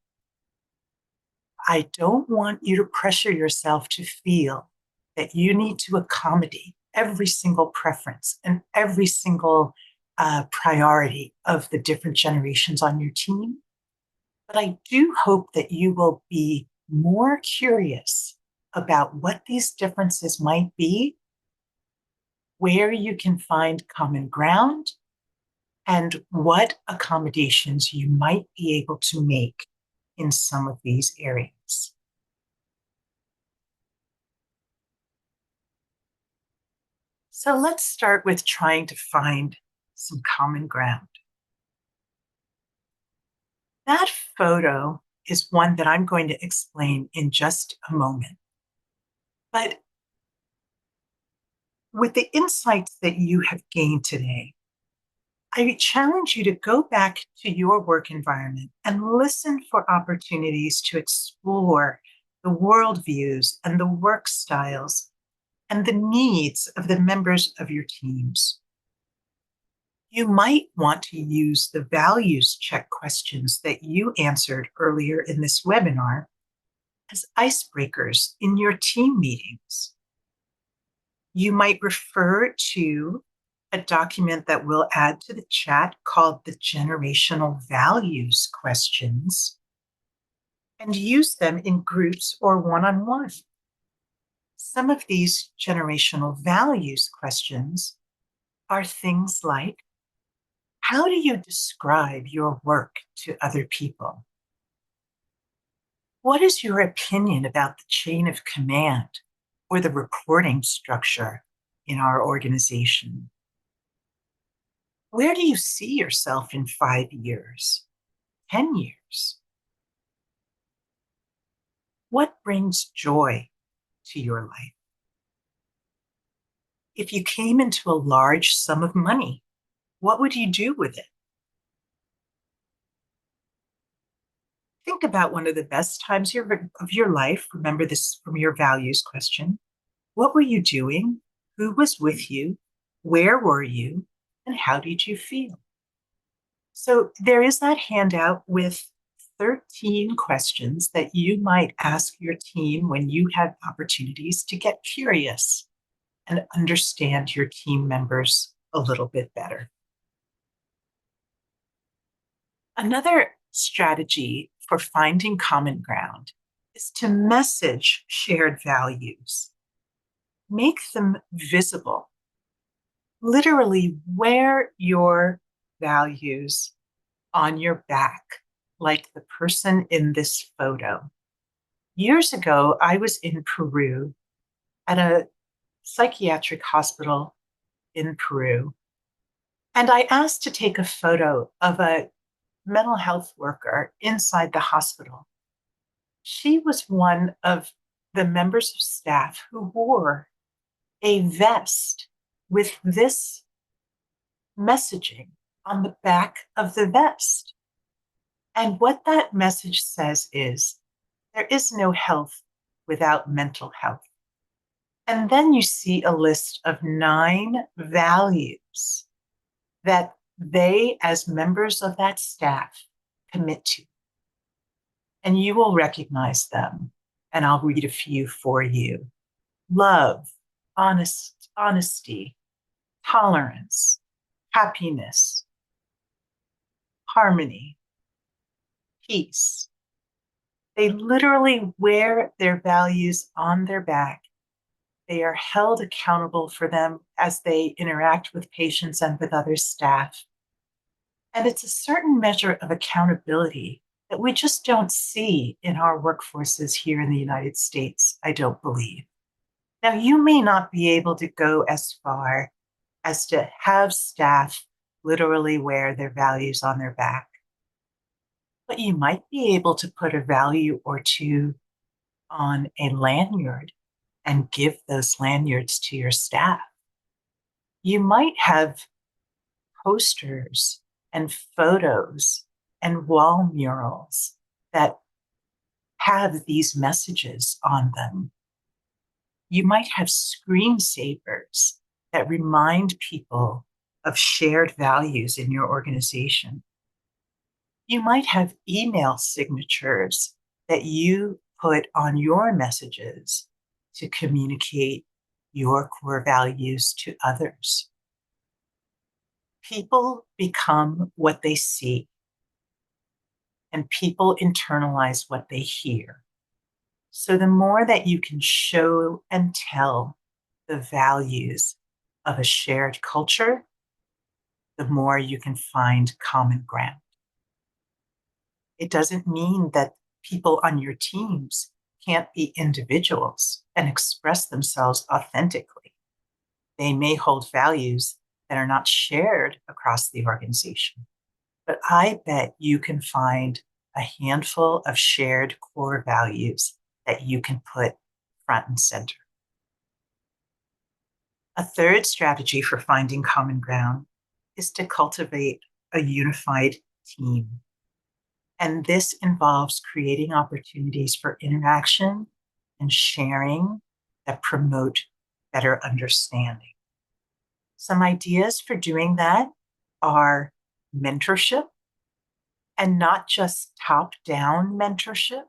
I don't want you to pressure yourself to feel that you need to accommodate every single preference and every single priority of the different generations on your team. But I do hope that you will be more curious about what these differences might be, where you can find common ground, and what accommodations you might be able to make in some of these areas. So let's start with trying to find some common ground. That photo is one that I'm going to explain in just a moment. But with the insights that you have gained today, I challenge you to go back to your work environment and listen for opportunities to explore the worldviews and the work styles and the needs of the members of your teams. You might want to use the values check questions that you answered earlier in this webinar as icebreakers in your team meetings. You might refer to a document that we'll add to the chat called the generational values questions and use them in groups or one-on-one. Some of these generational values questions are things like, how do you describe your work to other people? What is your opinion about the chain of command or the reporting structure in our organization? Where do you see yourself in 5 years, 10 years? What brings joy to your life? If you came into a large sum of money, what would you do with it? Think about one of the best times of your life. Remember this from your values question. What were you doing? Who was with you? Where were you? And how did you feel? So there is that handout with 13 questions that you might ask your team when you have opportunities to get curious and understand your team members a little bit better. Another strategy for finding common ground is to message shared values. Make them visible. Literally wear your values on your back, like the person in this photo. Years ago, I was in Peru at a psychiatric hospital in Peru, and I asked to take a photo of a mental health worker inside the hospital. She was one of the members of staff who wore a vest with this messaging on the back of the vest. And what that message says is, there is no health without mental health. And then you see a list of 9 values that they, as members of that staff, commit to. And you will recognize them. And I'll read a few for you. Love, honesty, tolerance, happiness, harmony, peace. They literally wear their values on their back. They are held accountable for them as they interact with patients and with other staff. And it's a certain measure of accountability that we just don't see in our workforces here in the United States, I don't believe. Now, you may not be able to go as far as to have staff literally wear their values on their back, but you might be able to put a value or two on a lanyard and give those lanyards to your staff. You might have posters and photos and wall murals that have these messages on them. You might have screensavers that remind people of shared values in your organization. You might have email signatures that you put on your messages to communicate your core values to others. People become what they see, and people internalize what they hear. So the more that you can show and tell the values of a shared culture, the more you can find common ground. It doesn't mean that people on your teams can't be individuals and express themselves authentically. They may hold values that are not shared across the organization, but I bet you can find a handful of shared core values that you can put front and center. A third strategy for finding common ground is to cultivate a unified team. And this involves creating opportunities for interaction and sharing that promote better understanding. Some ideas for doing that are mentorship, and not just top-down mentorship,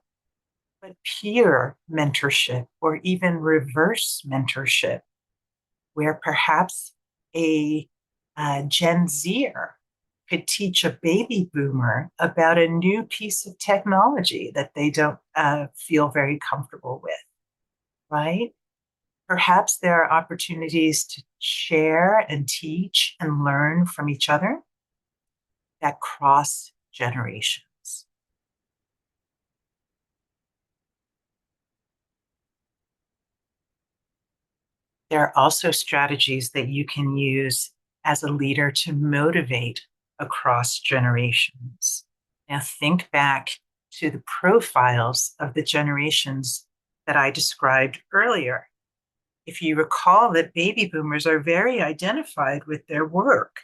but peer mentorship or even reverse mentorship, where perhaps a Gen Zer could teach a baby boomer about a new piece of technology that they don't feel very comfortable with, right? Perhaps there are opportunities to share and teach and learn from each other that cross generations. There are also strategies that you can use as a leader to motivate across generations. Now, think back to the profiles of the generations that I described earlier. If you recall that baby boomers are very identified with their work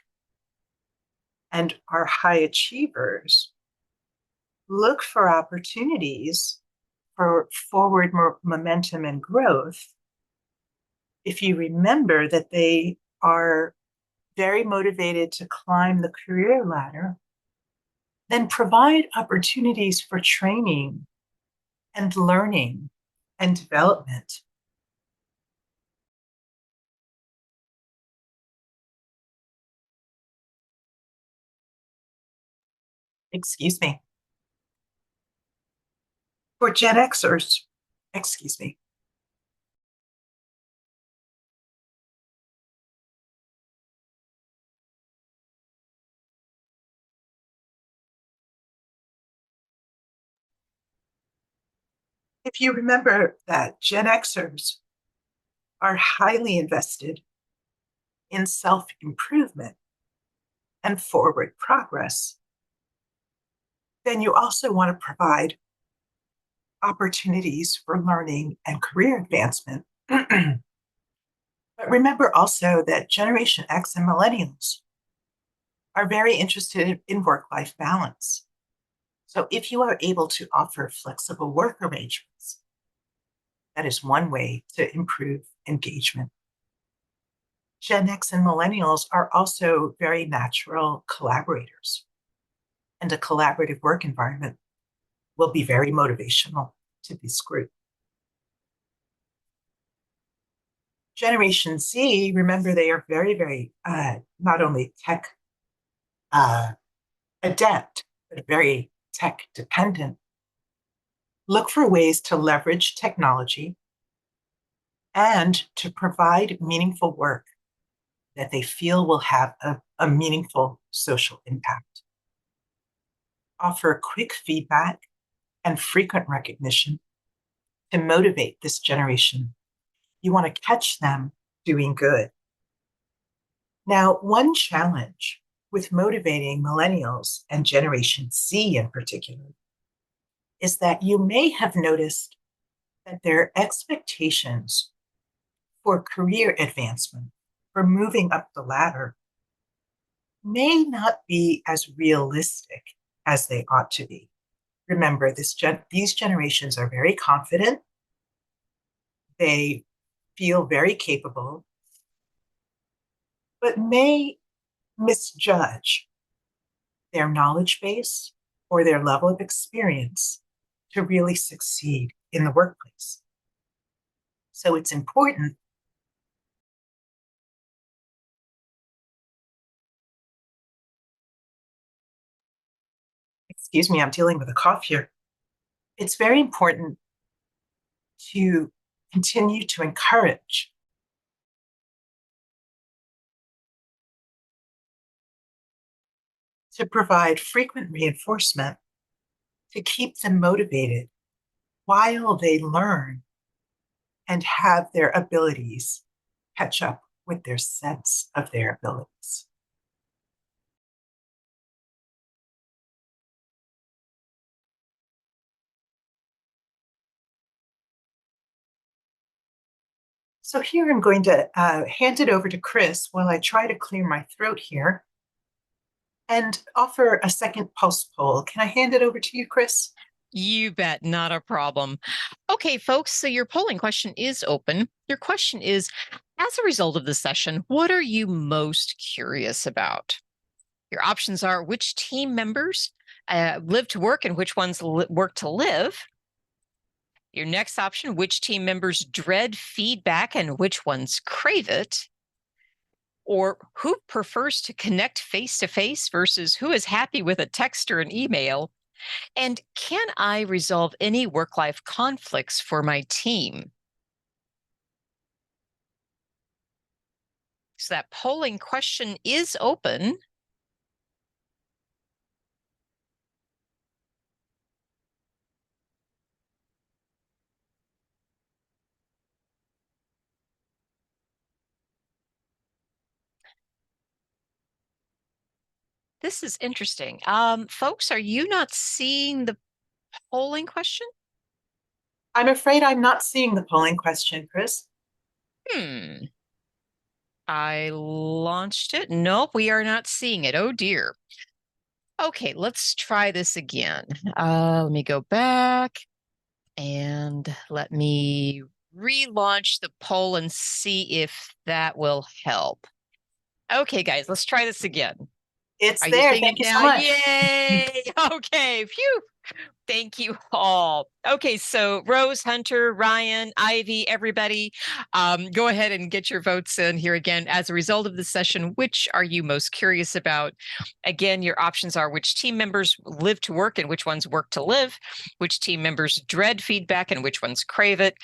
and are high achievers, look for opportunities for forward momentum and growth. If you remember that they are very motivated to climb the career ladder, then provide opportunities for training and learning and development. Excuse me. For Gen Xers, excuse me. If you remember that Gen Xers are highly invested in self-improvement and forward progress, then you also want to provide opportunities for learning and career advancement. But remember also that Generation X and millennials are very interested in work-life balance. So if you are able to offer flexible work arrangements, that is one way to improve engagement. Gen X and millennials are also very natural collaborators, and a collaborative work environment will be very motivational to this group. Generation Z, remember, they are very, very not only tech adept, but very tech dependent. Look for ways to leverage technology and to provide meaningful work that they feel will have a meaningful social impact. Offer quick feedback and frequent recognition to motivate this generation. You want to catch them doing good. Now, one challenge with motivating millennials and Generation Z in particular is that you may have noticed that their expectations for career advancement, for moving up the ladder, may not be as realistic as they ought to be. Remember, these generations are very confident. They feel very capable, but may misjudge their knowledge base or their level of experience to really succeed in the workplace. So it's important excuse me, I'm dealing with a cough here. It's very important to continue to encourage to provide frequent reinforcement to keep them motivated while they learn and have their abilities catch up with their sense of their abilities. So here I'm going to hand it over to Chris while I try to clear my throat here and offer a second pulse poll. Can I hand it over to you, Chris? You bet, not a problem. Okay, folks, so your polling question is open. Your question is, as a result of the session, what are you most curious about? Your options are which team members live to work and which ones work to live. Your next option, which team members dread feedback and which ones crave it. Or who prefers to connect face to face versus who is happy with a text or an email. And can I resolve any work life conflicts for my team? So that polling question is open. This is interesting. Folks, are you not seeing the polling question? I'm afraid I'm not seeing the polling question, Chris. I launched it. Nope, we are not seeing it. Oh dear. Okay, let's try this again. Let me go back and let me relaunch the poll and see if that will help. Okay, guys, let's try this again. It's Are you there. seeing Thank it you so now? much. Yay! Okay, phew. Thank you all. Okay, so Rose, Hunter, Ryan, Ivy, everybody, go ahead and get your votes in here again. As a result of the session, which are you most curious about? Again, your options are which team members live to work and which ones work to live, which team members dread feedback and which ones crave it,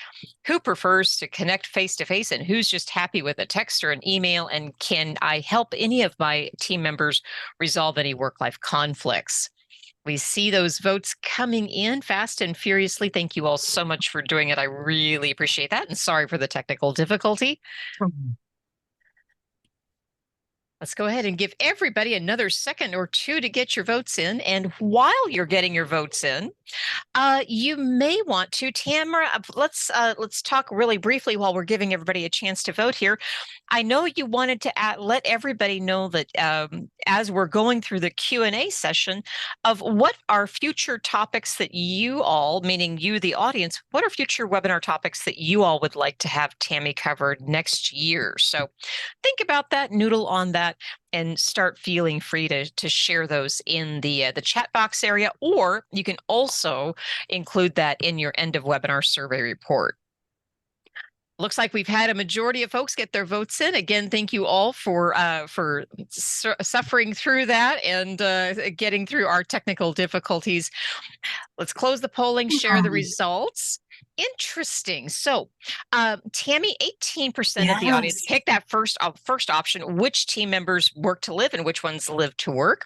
who prefers to connect face to face and who's just happy with a text or an email, and can I help any of my team members resolve any work-life conflicts? We see those votes coming in fast and furiously. Thank you all so much for doing it. I really appreciate that. And sorry for the technical difficulty. Let's go ahead and give everybody another second or two to get your votes in. And while you're getting your votes in, you may want to, Tamara, let's talk really briefly while we're giving everybody a chance to vote here. I know you wanted to let everybody know that as we're going through the Q&A session of what are future topics that you all, meaning you, the audience, what are future webinar topics that you all would like to have Tammy covered next year? So think about that, noodle on that, and start feeling free to share those in the chat box area, or you can also include that in your end of webinar survey report. Looks like we've had a majority of folks get their votes in. Again, thank you all for suffering through that and getting through our technical difficulties. Let's close the polling, share the results. Interesting. So, Tammy, 18% of the audience picked that first option, which team members work to live and which ones live to work.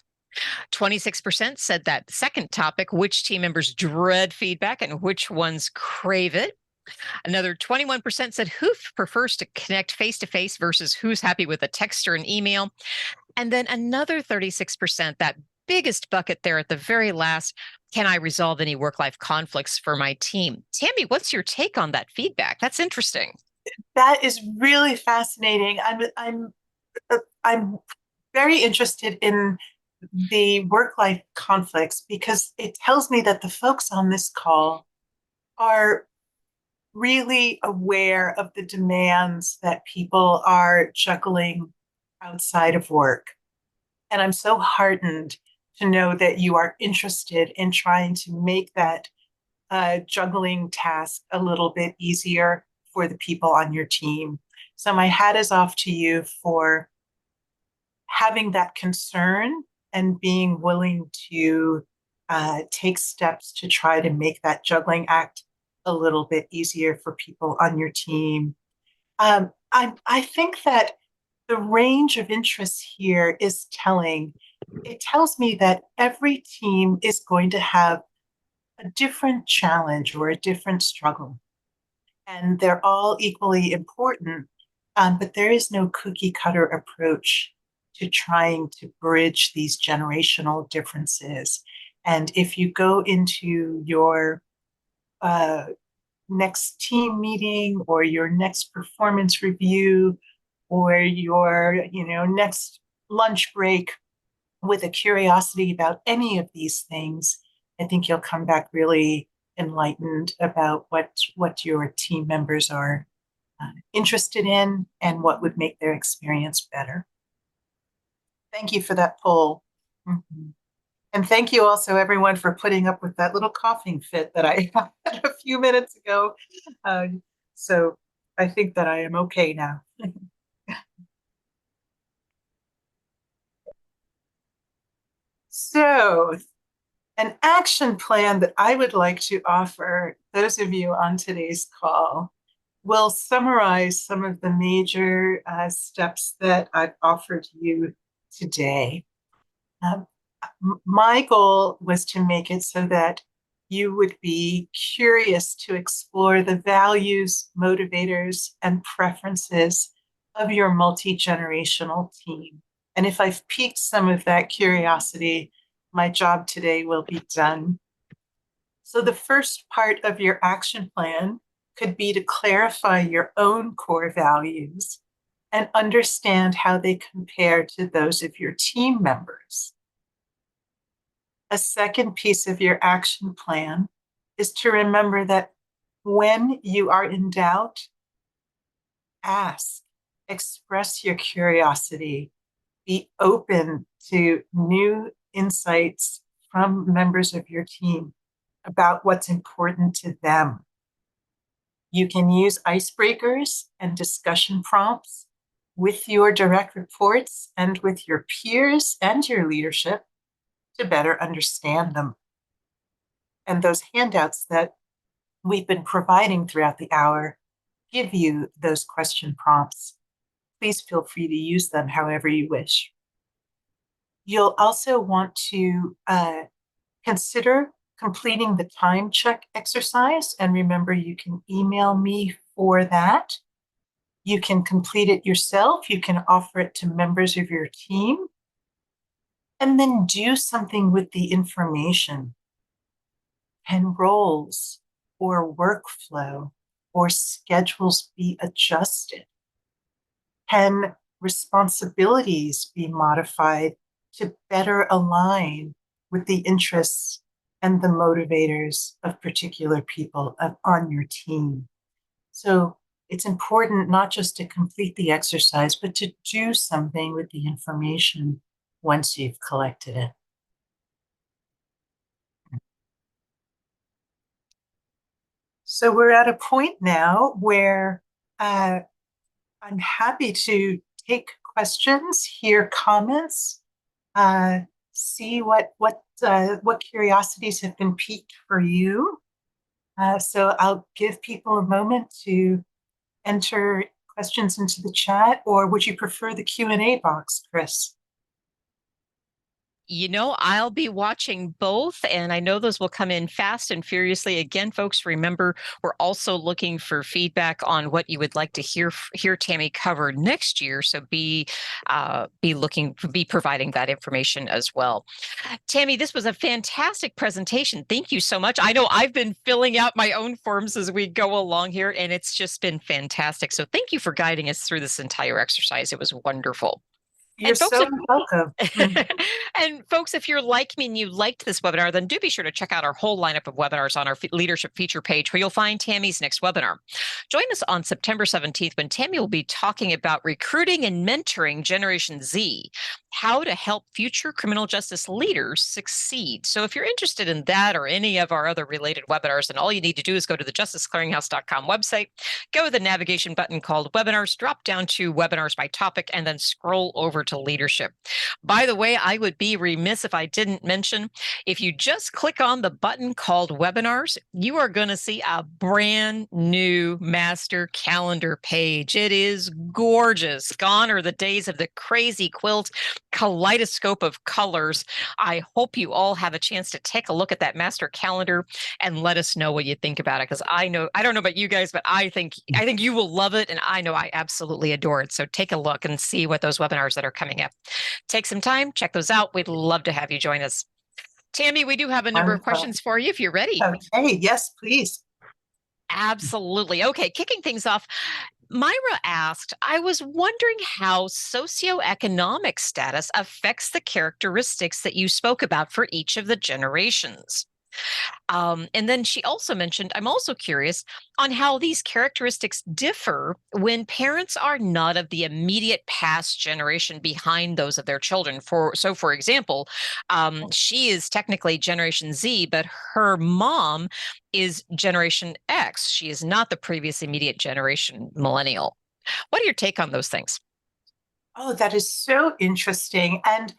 26% said that second topic, which team members dread feedback and which ones crave it. Another 21% said who prefers to connect face-to-face versus who's happy with a text or an email. And then another 36%, that biggest bucket there at the very last, can I resolve any work-life conflicts for my team? Tammy, what's your take on that feedback? That's interesting. That is really fascinating. I'm very interested in the work-life conflicts because it tells me that the folks on this call are really aware of the demands that people are juggling outside of work. And I'm so heartened to know that you are interested in trying to make that juggling task a little bit easier for the people on your team. So my hat is off to you for having that concern and being willing to take steps to try to make that juggling act a little bit easier for people on your team. I think that the range of interests here is telling. It tells me that every team is going to have a different challenge or a different struggle. And they're all equally important, but there is no cookie cutter approach to trying to bridge these generational differences. And if you go into your next team meeting or your next performance review or your next lunch break with a curiosity about any of these things, I think you'll come back really enlightened about what your team members are interested in and what would make their experience better. Thank you for that poll. Mhm. And thank you also, everyone, for putting up with that little coughing fit that I had a few minutes ago. Uh, so I think that I am okay now. So, an action plan that I would like to offer those of you on today's call will summarize some of the major steps that I've offered you today. Um, my goal was to make it so that you would be curious to explore the values, motivators, and preferences of your multi-generational team. And if I've piqued some of that curiosity, my job today will be done. So the first part of your action plan could be to clarify your own core values and understand how they compare to those of your team members. A second piece of your action plan is to remember that when you are in doubt, ask, express your curiosity, be open to new insights from members of your team about what's important to them. You can use icebreakers and discussion prompts with your direct reports and with your peers and your leadership to better understand them. And those handouts that we've been providing throughout the hour give you those question prompts. Please feel free to use them however you wish. You'll also want to consider completing the time check exercise. And remember, you can email me for that. You can complete it yourself. You can offer it to members of your team. And then do something with the information. Can roles or workflow or schedules be adjusted? Can responsibilities be modified to better align with the interests and the motivators of particular people on your team? So it's important not just to complete the exercise, but to do something with the information once you've collected it. So we're at a point now where I'm happy to take questions, hear comments, uh, see what curiosities have been piqued for you. So I'll give people a moment to enter questions into the chat, or would you prefer the Q&A box, Chris? I'll be watching both, and I know those will come in fast and furiously. Again, folks, remember, we're also looking for feedback on what you would like to hear Tammy cover next year. So be providing that information as well. Tammy, this was a fantastic presentation. Thank you so much. I know I've been filling out my own forms as we go along here, and it's just been fantastic. So thank you for guiding us through this entire exercise. It was wonderful. You're so welcome. And folks, if you're like me and you liked this webinar, then do be sure to check out our whole lineup of webinars on our leadership feature page, where you'll find Tammy's next webinar. Join us on September 17th when Tammy will be talking about recruiting and mentoring Generation Z, how to help future criminal justice leaders succeed. So if you're interested in that or any of our other related webinars, then all you need to do is go to the justiceclearinghouse.com website, go to the navigation button called webinars, drop down to webinars by topic, and then scroll over to leadership. By the way, I would be remiss if I didn't mention, if you just click on the button called webinars, you are going to see a brand new master calendar page. It is gorgeous. Gone are the days of the crazy quilt kaleidoscope of colors. I hope you all have a chance to take a look at that master calendar and let us know what you think about it. Because I don't know about you guys, but I think you will love it, and I know I absolutely adore it. So take a look and see what those webinars that are coming up. Take some time, check those out. We'd love to have you join us. Tammy, we do have a number of questions for you if you're ready. Okay, yes, please. Absolutely. Okay, kicking things off. Myra asked, I was wondering how socioeconomic status affects the characteristics that you spoke about for each of the generations. And then she also mentioned, I'm also curious on how these characteristics differ when parents are not of the immediate past generation behind those of their children. For example, she is technically Generation Z, but her mom is Generation X. She is not the previous immediate generation millennial. What are your take on those things? Oh, that is so interesting. And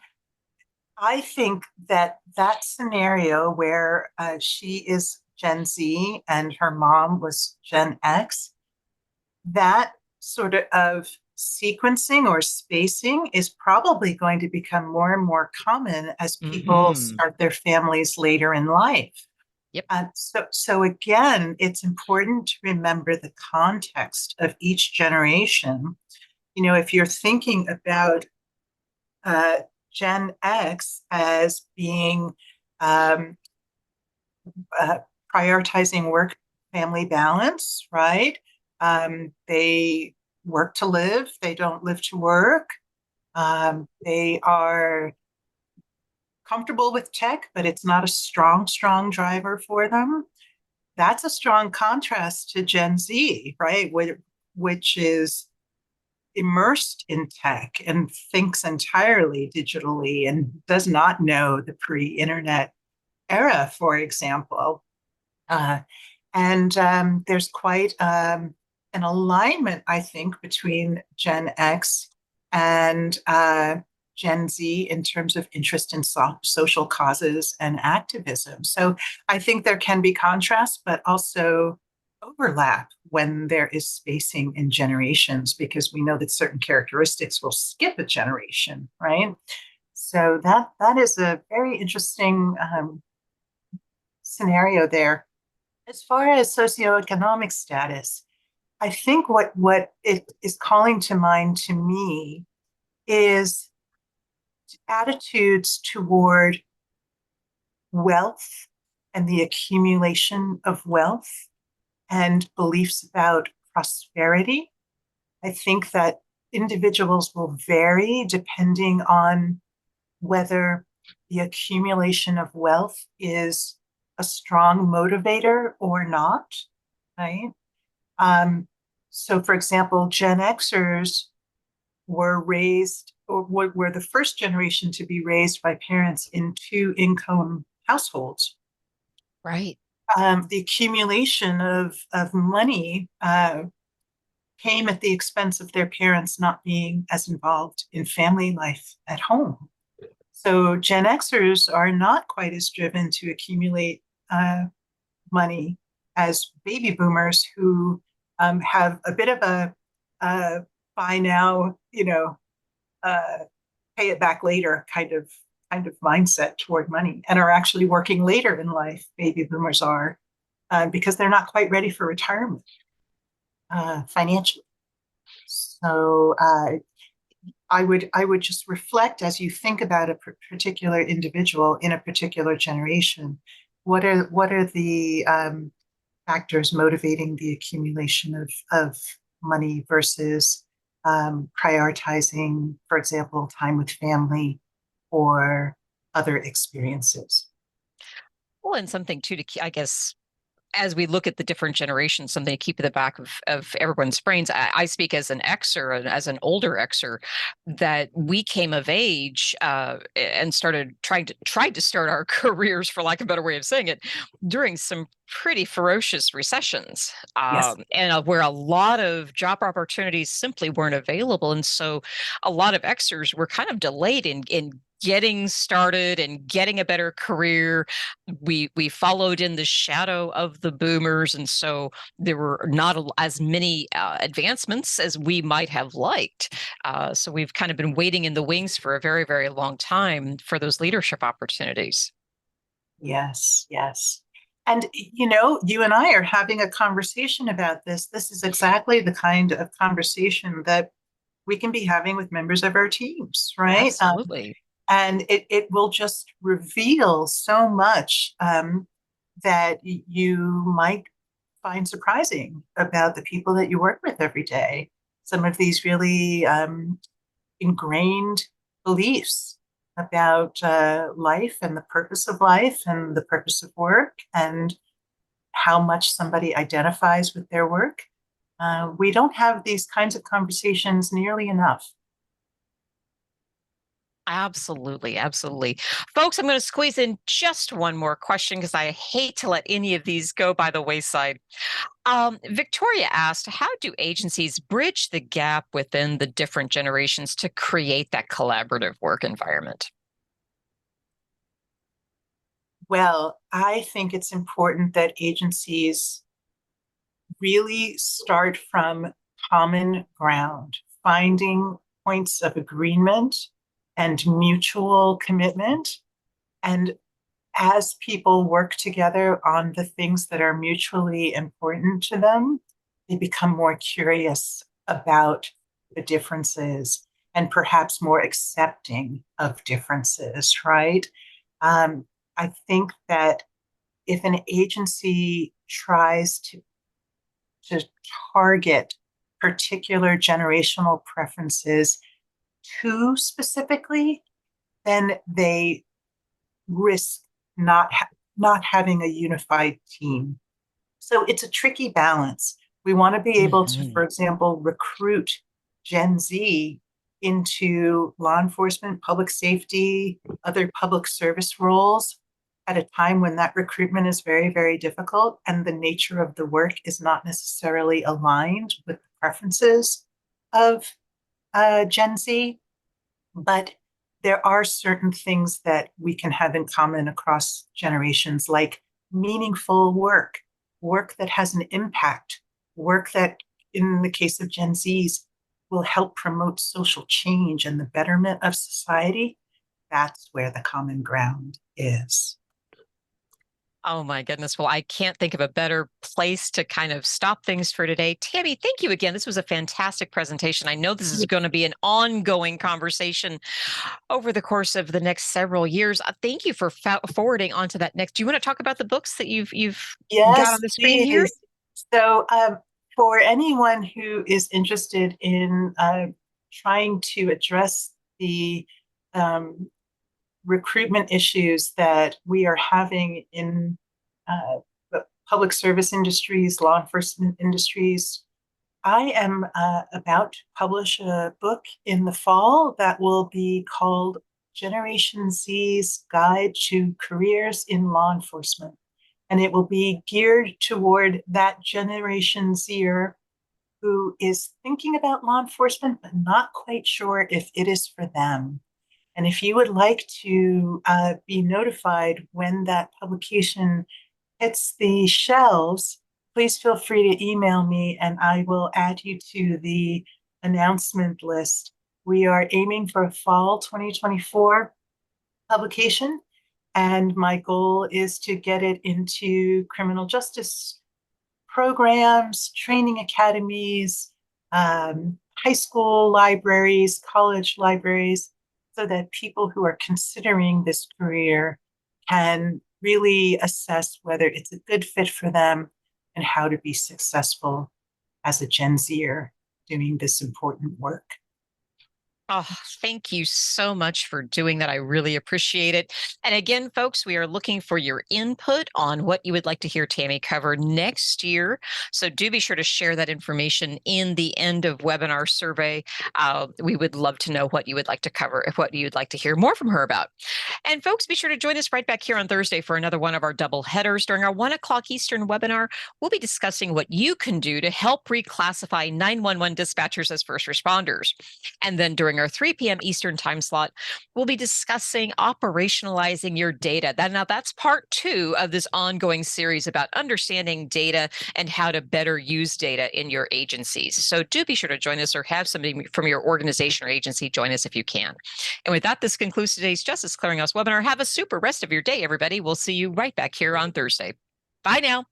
I think that that scenario where she is Gen Z and her mom was Gen X, that sort of sequencing or spacing is probably going to become more and more common as people Hmm. start their families later in life. Yep. So again, it's important to remember the context of each generation. You know, if you're thinking about uh, Gen X as being um, uh, prioritizing work family balance, right? They work to live, they don't live to work. They are comfortable with tech, but it's not a strong driver for them. That's a strong contrast to Gen Z, right? Which is immersed in tech and thinks entirely digitally and does not know the pre-internet era, for example. Uh, and there's quite an alignment, I think, between Gen X and Gen Z in terms of interest in social causes and activism. So I think there can be contrast, but also overlap when there is spacing in generations, because we know that certain characteristics will skip a generation, right? So that is a very interesting scenario there. As far as socioeconomic status, I think what it is calling to mind to me is attitudes toward wealth and the accumulation of wealth and beliefs about prosperity. I think that individuals will vary depending on whether the accumulation of wealth is a strong motivator or not, right? Um, so, for example, Gen Xers were raised or were the first generation to be raised by parents in two income households. Right. The accumulation of money came at the expense of their parents not being as involved in family life at home. So Gen Xers are not quite as driven to accumulate money as baby boomers who have a bit of a buy now, uh, pay it back later kind of mindset toward money, and are actually working later in life. Baby boomers are because they're not quite ready for retirement financially. So I would just reflect as you think about a particular individual in a particular generation. What are the factors motivating the accumulation of money versus prioritizing, for example, time with family or other experiences? Well, and something too I guess as we look at the different generations, something to keep in the back of everyone's brains. I speak as an Xer, and as an older Xer, that we came of age and started tried to start our careers, for lack of a better way of saying it, during some pretty ferocious recessions, Yes. and where a lot of job opportunities simply weren't available, and so a lot of Xers were kind of delayed in getting started and getting a better career. We followed in the shadow of the boomers, and so there were not as many advancements as we might have liked. So we've kind of been waiting in the wings for a very, very long time for those leadership opportunities. Yes, yes. And you and I are having a conversation about this. This is exactly the kind of conversation that we can be having with members of our teams, right? Absolutely. And it will just reveal so much that you might find surprising about the people that you work with every day. Some of these really ingrained beliefs about life and the purpose of life and the purpose of work and how much somebody identifies with their work. We don't have these kinds of conversations nearly enough. Absolutely, absolutely. Folks, I'm going to squeeze in just one more question because I hate to let any of these go by the wayside. Victoria asked, how do agencies bridge the gap within the different generations to create that collaborative work environment? Well, I think it's important that agencies really start from common ground, finding points of agreement and mutual commitment. And as people work together on the things that are mutually important to them, they become more curious about the differences and perhaps more accepting of differences, right? Um, I think that if an agency tries to target particular generational preferences too specifically, then they risk not having a unified team. So it's a tricky balance. We want to be able to, Mhm. for example, recruit Gen Z into law enforcement, public safety, other public service roles at a time when that recruitment is very, very difficult and the nature of the work is not necessarily aligned with the preferences of Gen Z. But there are certain things that we can have in common across generations, like meaningful work, work that has an impact, work that, in the case of Gen Zs, will help promote social change and the betterment of society. That's where the common ground is. Oh my goodness. Well, I can't think of a better place to kind of stop things for today. Tammy, thank you again. This was a fantastic presentation. I know this is going to be an ongoing conversation over the course of the next several years. Thank you for forwarding on to that next. Do you want to talk about the books that you've got on Yes, the screen here? please. So, for anyone who is interested in trying to address the um, recruitment issues that we are having in the public service industries, law enforcement industries, I am about to publish a book in the fall that will be called Generation Z's Guide to Careers in Law Enforcement. And it will be geared toward that Generation Zer who is thinking about law enforcement, but not quite sure if it is for them. And if you would like to be notified when that publication hits the shelves, please feel free to email me and I will add you to the announcement list. We are aiming for a fall 2024 publication, and my goal is to get it into criminal justice programs, training academies, high school libraries, college libraries, so that people who are considering this career can really assess whether it's a good fit for them and how to be successful as a Gen Zer doing this important work. Oh, thank you so much for doing that. I really appreciate it. And again, folks, we are looking for your input on what you would like to hear Tammy cover next year. So do be sure to share that information in the end of webinar survey. We would love to know what you would like to cover, if what you'd like to hear more from her about. And folks, be sure to join us right back here on Thursday for another one of our double headers. During our 1 o'clock Eastern webinar, we'll be discussing what you can do to help reclassify 911 dispatchers as first responders. And then during our 3 p.m. Eastern time slot, we'll be discussing operationalizing your data. That's part 2 of this ongoing series about understanding data and how to better use data in your agencies. So do be sure to join us or have somebody from your organization or agency join us if you can. And with that, this concludes today's Justice Clearinghouse webinar. Have a super rest of your day, everybody. We'll see you right back here on Thursday. Bye now.